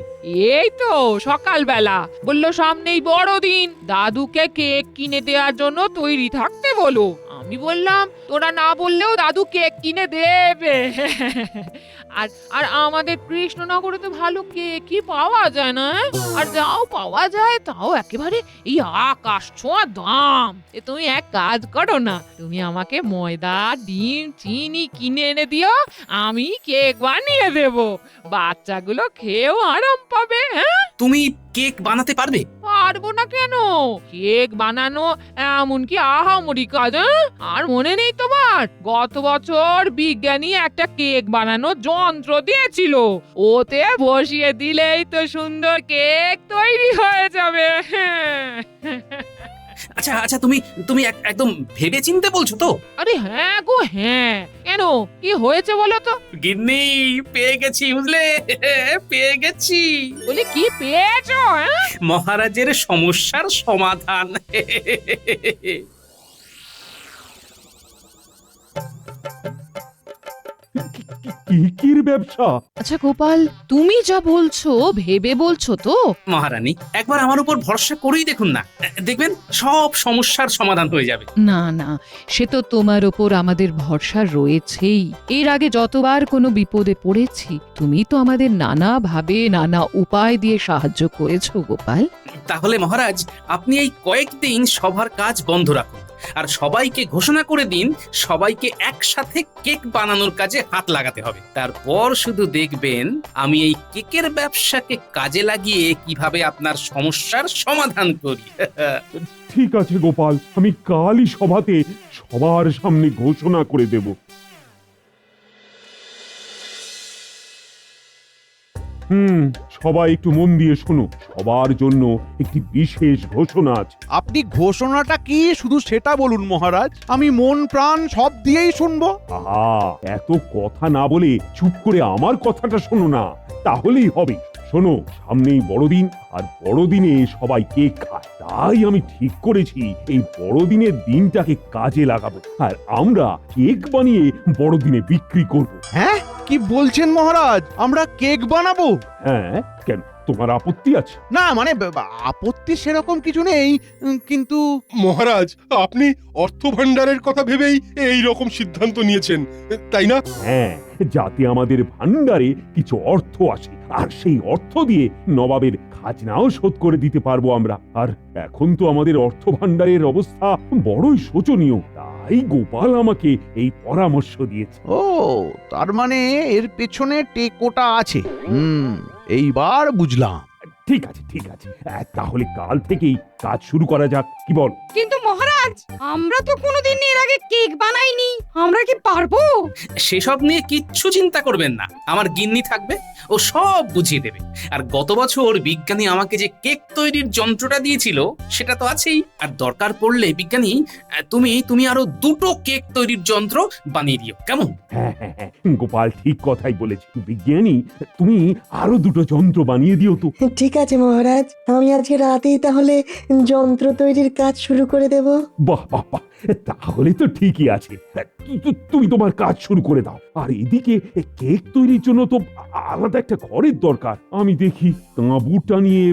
এই তো সকালবেলা। বললো সামনেই বড়দিন, দাদুকে কেক কিনে দেওয়ার জন্য তৈরি থাকতে বলো। আমি বললাম তোরা না বললেও দাদু কেক কিনে দেবে। আর আমাদের কৃষ্ণনগরে তো ভালো কেকই পাওয়া যায় না, আর যাও পাওয়া যায় তাও একেবারে এই আকাশ ছোঁয়া দাম। তুমি এক কাজ করো না, তুমি আমাকে ময়দা ডিম চিনি কিনে এনে দিও, আমি কেক বানিয়ে দেব। বাচ্চাগুলো খেয়েও আরাম পাবে। তুমি কেক বানাতে পারবে? পারবো না কেন? কেক বানানো এমন কি আহামরি কাজ? আর মনে নেই তোমার, গত বছর বিজ্ঞানী একটা কেক বানানো যন্ত্র দিয়েছিল, ওতে বসিয়ে দিলেই তো সুন্দর কেক তৈরি হয়ে যাবে। আচ্ছা আচ্ছা আচ্ছা, তুমি তুমি একদম ভেবে চিনতে বলছো তো? আরে হ্যাঁ গো হ্যাঁ, কেন কি হয়েছে বলো তো? গিন্নি, পেয়ে গেছি বুঝলে, পেয়ে গেছি। বলি কি পেয়েছো? মহারাজের সমস্যার সমাধান। কেকের ব্যবসা? আচ্ছা গোপাল, তুমি যা বলছো ভেবে বলছো তো? মহারানী, একবার আমার উপর ভরসা করেই দেখুন না, দেখবেন সব সমস্যার সমাধান হয়ে যাবে। না না, সে তো তোমার ওপর আমাদের ভরসা রয়েছেই। এর আগে যতবার কোনো বিপদে পড়েছি তুমি তো আমাদের নানা ভাবে নানা উপায় দিয়ে সাহায্য করেছো গোপাল। তাহলে মহারাজ, আপনি এই কয়েকদিন সবার কাজ বন্ধ রাখুন আর সবাইকে ঘোষণা করে দিন সবাইকে একসাথে কেক বানানোর কাজে হাত লাগাতে হবে। তারপর শুধু দেখবেন আমি এই কেকের ব্যবসাকে কাজে লাগিয়ে কিভাবে আপনার সমস্যার সমাধান করি। ঠিক আছে গোপাল, আমি কালই সভাতে সবার সামনে ঘোষণা করে দেব। সবাই একটু মন দিয়ে শোনো, সবার জন্য একটি বিশেষ ঘোষণা আছে। আপনি ঘোষণাটা কি শুধু সেটা বলুন মহারাজ, আমি মন প্রাণ সব দিয়েই শুনবো। আহা, এত কথা না বলে চুপ করে আমার কথাটা শোনো না, তাহলেই হবে। শোনো, সামনেই বড়দিন, আর বড়দিনে সবাই কেক খায়। তাই আমি ঠিক করেছি এই বড়দিনের দিনটাকে কাজে লাগাবো, আর আমরা কেক বানিয়ে বড়দিনে বিক্রি করব। হ্যাঁ, কি বলছেন মহারাজ, আমরা কেক বানাবো? হ্যাঁ, কেন তোমার আপত্তি আছে? না মানে আপত্তি সেরকম কিছু নেই, কিন্তু মহারাজ, আপনি অর্থ ভান্ডারের কথা ভেবেই এই রকম সিদ্ধান্ত নিয়েছেন, তাই না? হ্যাঁ, যাতে আমাদের ভান্ডারে কিছু অর্থ আসে, আর সেই অর্থ দিয়ে নবাবের খাজনাও শোধ করে দিতে পারবো আমরা। আর এখন তো আমাদের অর্থ ভান্ডারের অবস্থা বড়ই শোচনীয়, তাই গোপাল আমাকে এই পরামর্শ দিয়েছে। ও, তার মানে এর পেছনে টেকোটা আছে। এইবার বুঝলাম। ঠিক আছে ঠিক আছে, তাহলে কাল থেকেই কাজ শুরু করা যাক, কি বল? কিন্তু মহারাজ, আমরা তো কোনোদিন এর আগে কেক বানাইনি, আমরা কি পারবো? সেসব নিয়ে কিচ্ছু চিন্তা করবেন না, আমার গিন্নি থাকবে, ও সব বুঝিয়ে দেবে। আর গত বছর বিজ্ঞানী আমাকে যে কেক তৈরির যন্ত্রটা দিয়েছিল সেটা তো আছেই। আর দরকার পড়লে বিজ্ঞানী, তুমি আরো 2টো কেক তৈরির যন্ত্র বানিয়ে দিও, কেমন? হ্যাঁ হ্যাঁ হ্যাঁ, গোপাল ঠিক কথাই বলেছে। বিজ্ঞানী, তুমি আরো 2টো যন্ত্র বানিয়ে দিও তো। ঠিক আছে মহারাজ, আমি আজকে রাতেই তাহলে যন্ত্র তৈরির কাজ শুরু করে দেব। বাহ বাহ বাহ, তাহলে তো ঠিকই আছে। তুমি তোমার কাজ শুরু করে দাও। আর এদিকে কেক তৈরির জন্য তো আলাদা একটা ঘরের দরকার। আমি দেখি তাঁবুটা নিয়ে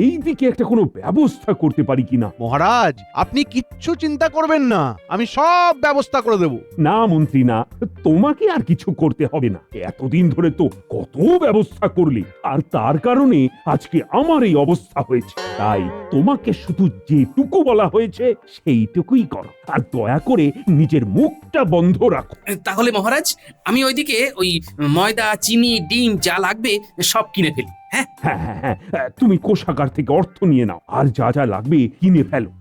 এই দিকে একটা কোনো ব্যবস্থা করতে পারি কিনা। মহারাজ, আপনি কিচ্ছু চিন্তা করবেন না, আমি সব ব্যবস্থা করে দেব। না মন্ত্রী না, তোমাকে আর কিছু করতে হবে না। এতদিন ধরে তো কত ব্যবস্থা করলে, আর তার কারণে আজকে আমার এই অবস্থা হয়েছে। তাই তোমাকে শুধু যেটুকু বলা হয়েছে সেইটুকুই করো, আর দয়া করে নিজের মুখটা বন্ধ রাখো। তাহলে মহারাজ, আমি ওইদিকে ওই ময়দা, চিনি, ডিম যা লাগবে সব কিনে ফেলি। হ্যাঁ হ্যাঁ হ্যাঁ, তুমি কোষাগার থেকে অর্থ নিয়ে নাও, আর যা যা লাগবে কিনে ফেলো।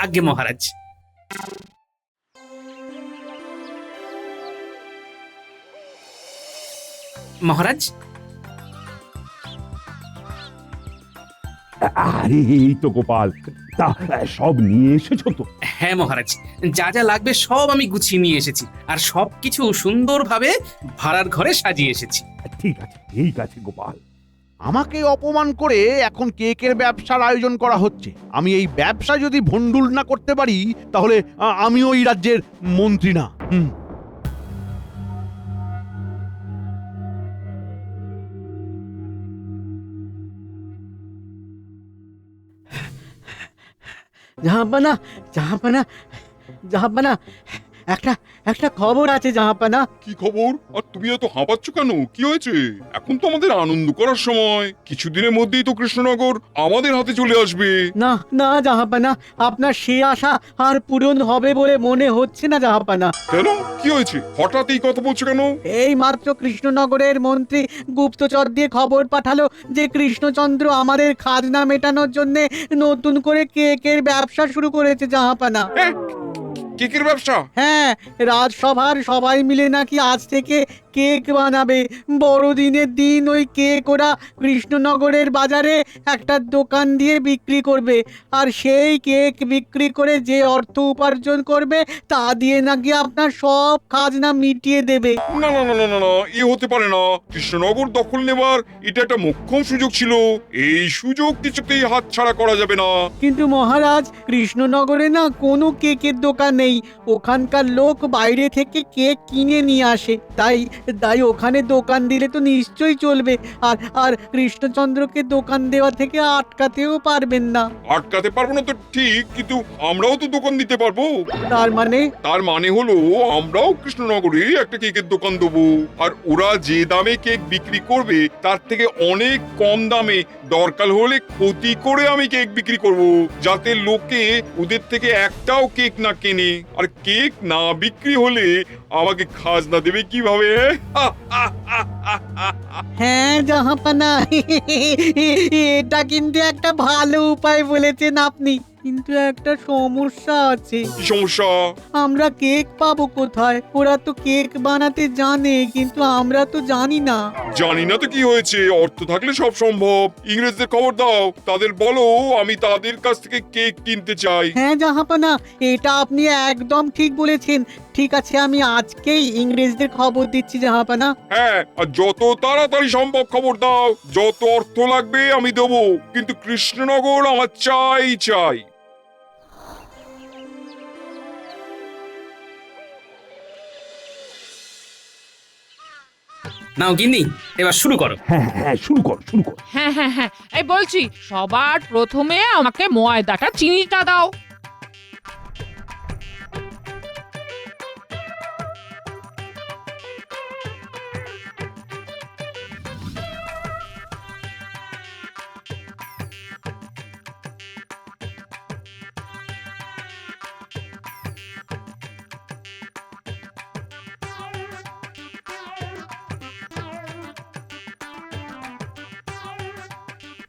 আজ্ঞে মহারাজ। মহারাজ, আরে এই তো গোপাল, তা সব নিয়ে এসেছো তো? হ্যাঁ মহারাজ, যা যা লাগবে সব আমি গুছিয়ে নিয়ে এসেছি, আর সবকিছু সুন্দরভাবে ভাড়ার ঘরে সাজিয়ে এসেছি। ঠিক আছে ঠিক আছে গোপাল। আমাকে অপমান করে এখন কেকের ব্যবসার আয়োজন করা হচ্ছে। আমি এই ব্যবসা যদি ভন্ডুল না করতে পারি, তাহলে আমি ওই রাজ্যের মন্ত্রী না। জাহাপানা, জাহাপানা, জাহাপানা, একটা খবর আছে জাহাপানা। কি খবর? আর তুমি এত হাঁপাচ্ছ কেন? কি হয়েছে? এখন তো আমাদের আনন্দ করার সময়। কিছুদিনের মধ্যেই তো কৃষ্ণনগর আমাদের হাতে চলে আসবে। না না জাহাপানা, আপনার সে আশা আর পূরণ হবে বলে মনে হচ্ছে না জাহাপানা। কেন? কি হয়েছে? হঠাৎ এই কথা বলছো কেন? এই মাত্র কৃষ্ণনগরের মন্ত্রী গুপ্তচর দিয়ে খবর পাঠালো যে কৃষ্ণচন্দ্র আমাদের খাজনা মেটানোর জন্য নতুন করে কেকের ব্যবসা শুরু করেছে জাহাপানা। কেকের ব্যবসা? হ্যাঁ, রাজসভার সবাই মিলে নাকি আজ থেকে কেক বানাবে। বড়দিনের দিন ওই কেক ওরা কৃষ্ণনগরের বাজারে একটা দোকান দিয়ে বিক্রি করবে, আর সেই কেক বিক্রি করে যে অর্থ উপার্জন করবে তা দিয়ে নাকি আপনার সব খাজনা মিটিয়ে দেবে। না না না না না না, এ হতে পারে না। কৃষ্ণনগর দখল নেবার এটা একটা মোক্ষম সুযোগ ছিল, এই সুযোগ কিছুতেই হাতছাড়া করা যাবে না। কিন্তু মহারাজ, কৃষ্ণনগরে না কোনো কেকের দোকান নেই। ওখানকার লোক বাইরে থেকে কেক কিনে নিয়ে আসে, তাই ওখানে দোকান দিলে তো নিশ্চয়ই চলবে। আর কৃষ্ণচন্দ্রকে দোকান দেওয়া থেকে আটকাতেও পারবেন না। আটকাতে পারবো না তো ঠিক, কিন্তু আমরাও তো দোকান দিতে পারবো। তার মানে হলো আমরাও কৃষ্ণনগরে একটা কেকের দোকান দেবো, আর ওরা যে দামে কেক বিক্রি করবে তার থেকে অনেক কম দামে, দরকার হলে ক্ষতি করে আমি কেক বিক্রি করব, যাতে লোকে ওদের থেকে একটাও কেক না কেনে। আর কেক না বিক্রি হলে আমাকে খাজনা দেবে কিভাবে? হ্যাঁ জাহাপানা, এটা কিন্তু একটা ভালো উপায় বলেছেন আপনি, কিন্তু একটা সমস্যা আছে। কি সমস্যা? আমরা কেক পাবো কোথায়? ওরা তো কেক বানাতে জানে, কিন্তু আমরা তো জানি না। জানি না তো কি হয়েছে, অর্থ থাকলে সব সম্ভব। ইংরেজদের খবর দাও, তাদের বলো আমি তাদের কাছ থেকে কেক কিনতে চাই। হ্যাঁ জাহাপানা, এটা আপনি একদম ঠিক বলেছেন। ঠিক আছে, আমি আজকেই ইংরেজদের খবর দিচ্ছি জাহাপানা। হ্যাঁ, আর যত তাড়াতাড়ি সম্ভব খবর দাও। যত অর্থ লাগবে আমি দেবো, কিন্তু কৃষ্ণনগর আমার চাই চাই। নাও গিন্নি, এবার শুরু করো। হ্যাঁ শুরু কর। হ্যাঁ হ্যাঁ হ্যাঁ, এই বলছি সবার প্রথমে আমাকে ময়দাটা চিনিটা দাও।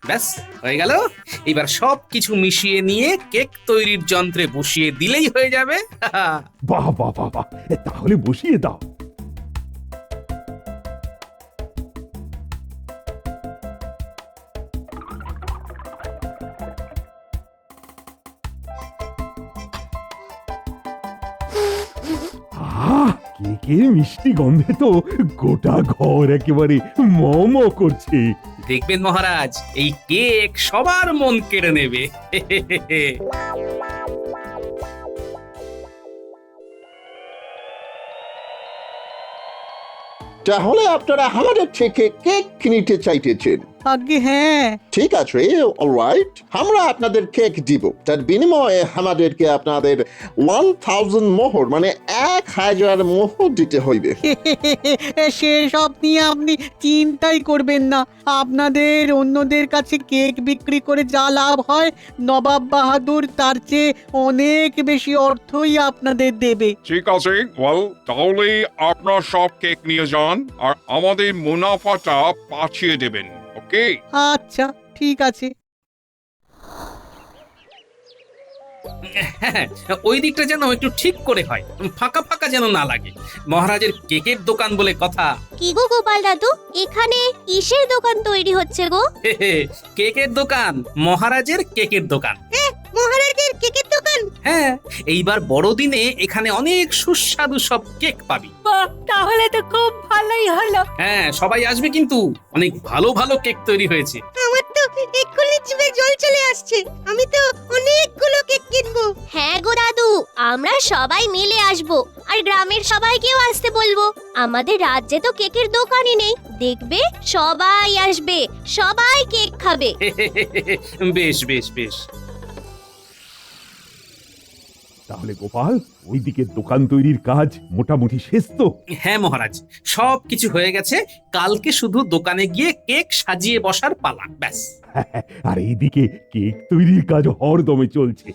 ব্যাস হয়ে গেল। এবার সব কিছু মিশিয়ে নিয়ে কেক তৈরির যন্ত্রে বসিয়ে দিলেই হয়ে যাবে। বাহ বাহ বাহ বাহ, তাহলে বসিয়ে দাও। কেকের মিষ্টি গন্ধে তো গোটা ঘর একেবারে মম করছে। দেখবেন মহারাজ, এই কেক সবার মন কেড়ে নেবে। তাহলে আপনারা আমাদের থেকে কেক নিতে চাইতেছেন? আগে হ্যাঁ। ঠিক আছে, অলরাইট, আমরা আপনাদের কেক দিব। তার বিনিময়ে আমাদেরকে আপনাদের 1000 মোহর, মানে 1000 মোহর দিতে হইবে। সেসব নিয়ে আপনি চিন্তাই করবেন না। আপনাদের অন্যদের কাছে কেক বিক্রি করে যা লাভ হয়, নবাব বাহাদুর তার চেয়ে অনেক বেশি অর্থই আপনাদের দেবে। ঠিক আছে, তাহলে আপনার সব কেক নিয়ে যান, আর আমাদের মুনাফাটা পাঠিয়ে দেবেন। ওকে? আচ্ছা ঠিক আছে। ওই দিকটা যেন একটু ঠিক করে হয়, ফাঁকা ফাঁকা যেন না লাগে। মহারাজের কেকের দোকান বলে কথা। কি গো গোপাল দাদু, এখানে কিসের দোকান তৈরি হচ্ছে গো? কেকের দোকান, মহারাজের কেকের দোকান। মহারাজের কেকের দোকান? হ্যাঁ, এইবার বড়দিনে এখানে অনেক সুস্বাদু সব কেক পাবি। তাহলে তো খুব ভালোই হলো। হ্যাঁ, সবাই আসবে, কিন্তু অনেক ভালো ভালো কেক তৈরি হয়েছে। আমার তো এক্ষুনি জিভে জল চলে আসছে, আমি তো অনেকগুলো কেক কিনবো। হ্যাঁ গো দাদু, আমরা সবাই মিলে আসবো, আর গ্রামের সবাইকেও আসতে বলবো। আমাদের রাজ্যে তো কেকের দোকানই নেই, দেখবে সবাই আসবে, সবাই কেক খাবে। বেশ বেশ বেশ। তাহলে গোপাল, ওইদিকে দোকান তৈরির কাজ মোটামুটি শেষ তো? হ্যাঁ মহারাজ, সব কিছু হয়ে গেছে। কালকে শুধু দোকানে গিয়ে কেক সাজিয়ে বসার পালা, ব্যাস। আর এইদিকে কেক তৈরির কাজ হরদমে চলছে।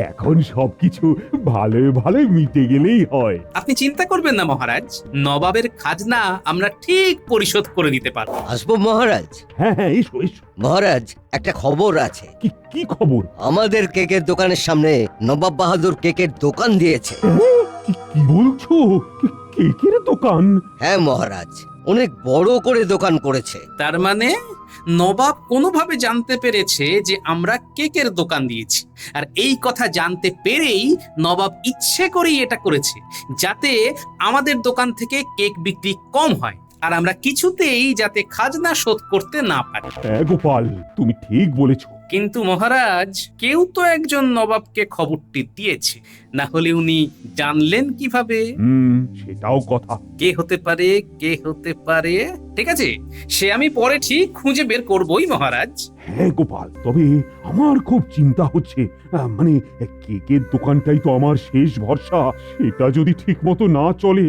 এখন সবকিছু ভালোই মিটে গেলেই হয়। আপনি চিন্তা করবেন না মহারাজ, নবাবের খাজনা আমরা ঠিক পরিশোধ করে দিতে পারবো। আসবো মহারাজ? হ্যাঁ এসো। মহারাজ, একটা খবর আছে। কি খবর? আমাদের কেকের দোকানের সামনে নবাব বাহাদুর কেকের দোকান দিয়েছে। কি বলছো? কেকের দোকান? হ্যাঁ মহারাজ, অনেক বড় করে দোকান করেছে। তার মানে নবাব কোনোভাবে জানতে পেরেছে যে আমরা কেকের দোকান দিয়েছি, আর এই কথা জানতে পেরেই নবাব ইচ্ছে করেই এটা করেছে, যাতে আমাদের দোকান থেকে কেক বিক্রি কম হয় আর আমরা কিছুতেই যাতে খাজনা শোধ করতে না পারি। হ্যাঁ গোপাল, তুমি ঠিক বলেছো। কিন্তু মহারাজ, কেউ তো একজন নবাবকে খবরটি দিয়েছে, না হলে উনি জানলেন কিভাবে? সেটাও কথা। কে হতে পারে, কে হতে পারে? ঠিক আছে, সে আমি পরে ঠিক খুঁজে বের করবই মহারাজ। হ্যাঁ গোপাল, তবে আমার খুব চিন্তা হচ্ছে, মানে কেকের দোকানটাই তো আমার শেষ ভরসা। সেটা যদি ঠিক মতো না চলে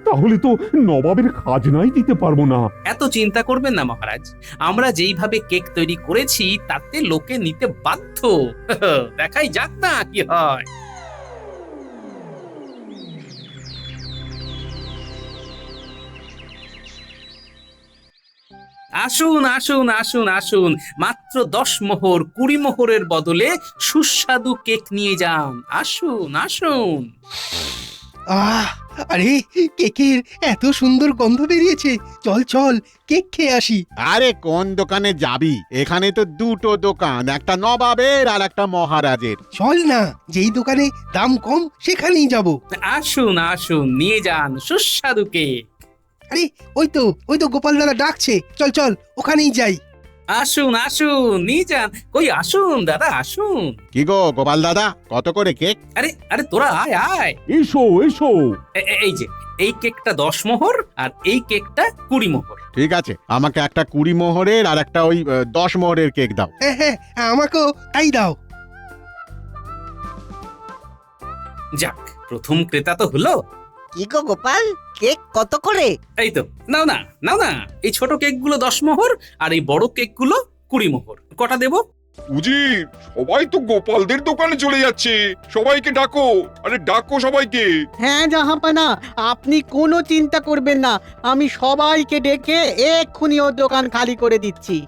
তাহলে তো নবাবের খাজনাই দিতে পারবো না। এত চিন্তা করবেন না মহারাজ, আমরা যেইভাবে কেক তৈরি করেছি তাতে লোকে নিতে বাধ্য। দেখাই যাক না কি হয়। আসুন আসুন আসুন আসুন, মাত্র 10 মোহর 20 মোহরের বদলে সুস্বাদু কেক নিয়ে যান। আসুন আসুন। আরে কেকের এত সুন্দর গন্ধ বেরিয়েছে, চল চল কেক খেয়ে আসি। আরে কোন দোকানে যাবি? এখানে তো দুটো দোকান, একটা নবাবের আর একটা মহারাজের। চল না, যেই দোকানে দাম কম সেখানেই যাব। আসুন আসুন, নিয়ে যান সুস্বাদু কেক। আরে ওই তো গোপাল দাদা ডাকছে, চল চল ওখানেই যাই। আসুন আসুন, নিয়ে যান। কই আসুন দাদা, আসুন। কি গো গোপাল দাদা, কত করে কেক? আরে আরে তোরা আয় আয়। এসো এসো। এই যে এই কেকটা 10 মোহর আর এই কেকটা 20 মোহর। ঠিক আছে, আমাকে একটা 20 মোহরের আর একটা ওই 10 মোহরের কেক দাও। হ্যাঁ, আমাকেও তাই দাও। যাক, প্রথম ক্রেতা তো হলো। কি গো গোপাল, কেক কত করে? এই তো, নাও না নাও না, এই ছোট কেকগুলো 10 মোহর আর এই বড় কেকগুলো 20 মোহর। কটা দেবো? উজির, সবাই তো গোপালদের দোকানে চলে যাচ্ছে, সবাইকে ডাকো। আরে ডাকো সবাইকে। হ্যাঁ জাহাপানা, আপনি কোনো চিন্তা করবেন না, আমি সবাইকে ডেকে এক্ষুনি ওর দোকান খালি করে দিচ্ছি।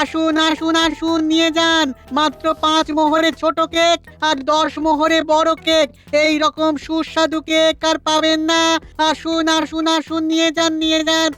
আসুন আসুন আসুন, নিয়ে যান মাত্র 5 মোহরে ছোট কেক আর 10 মোহরে বড় কেক। এই রকম সুস্বাদু কেক আর পাবেন না। আসুন আসুন আসুন, নিয়ে যান নিয়ে যান।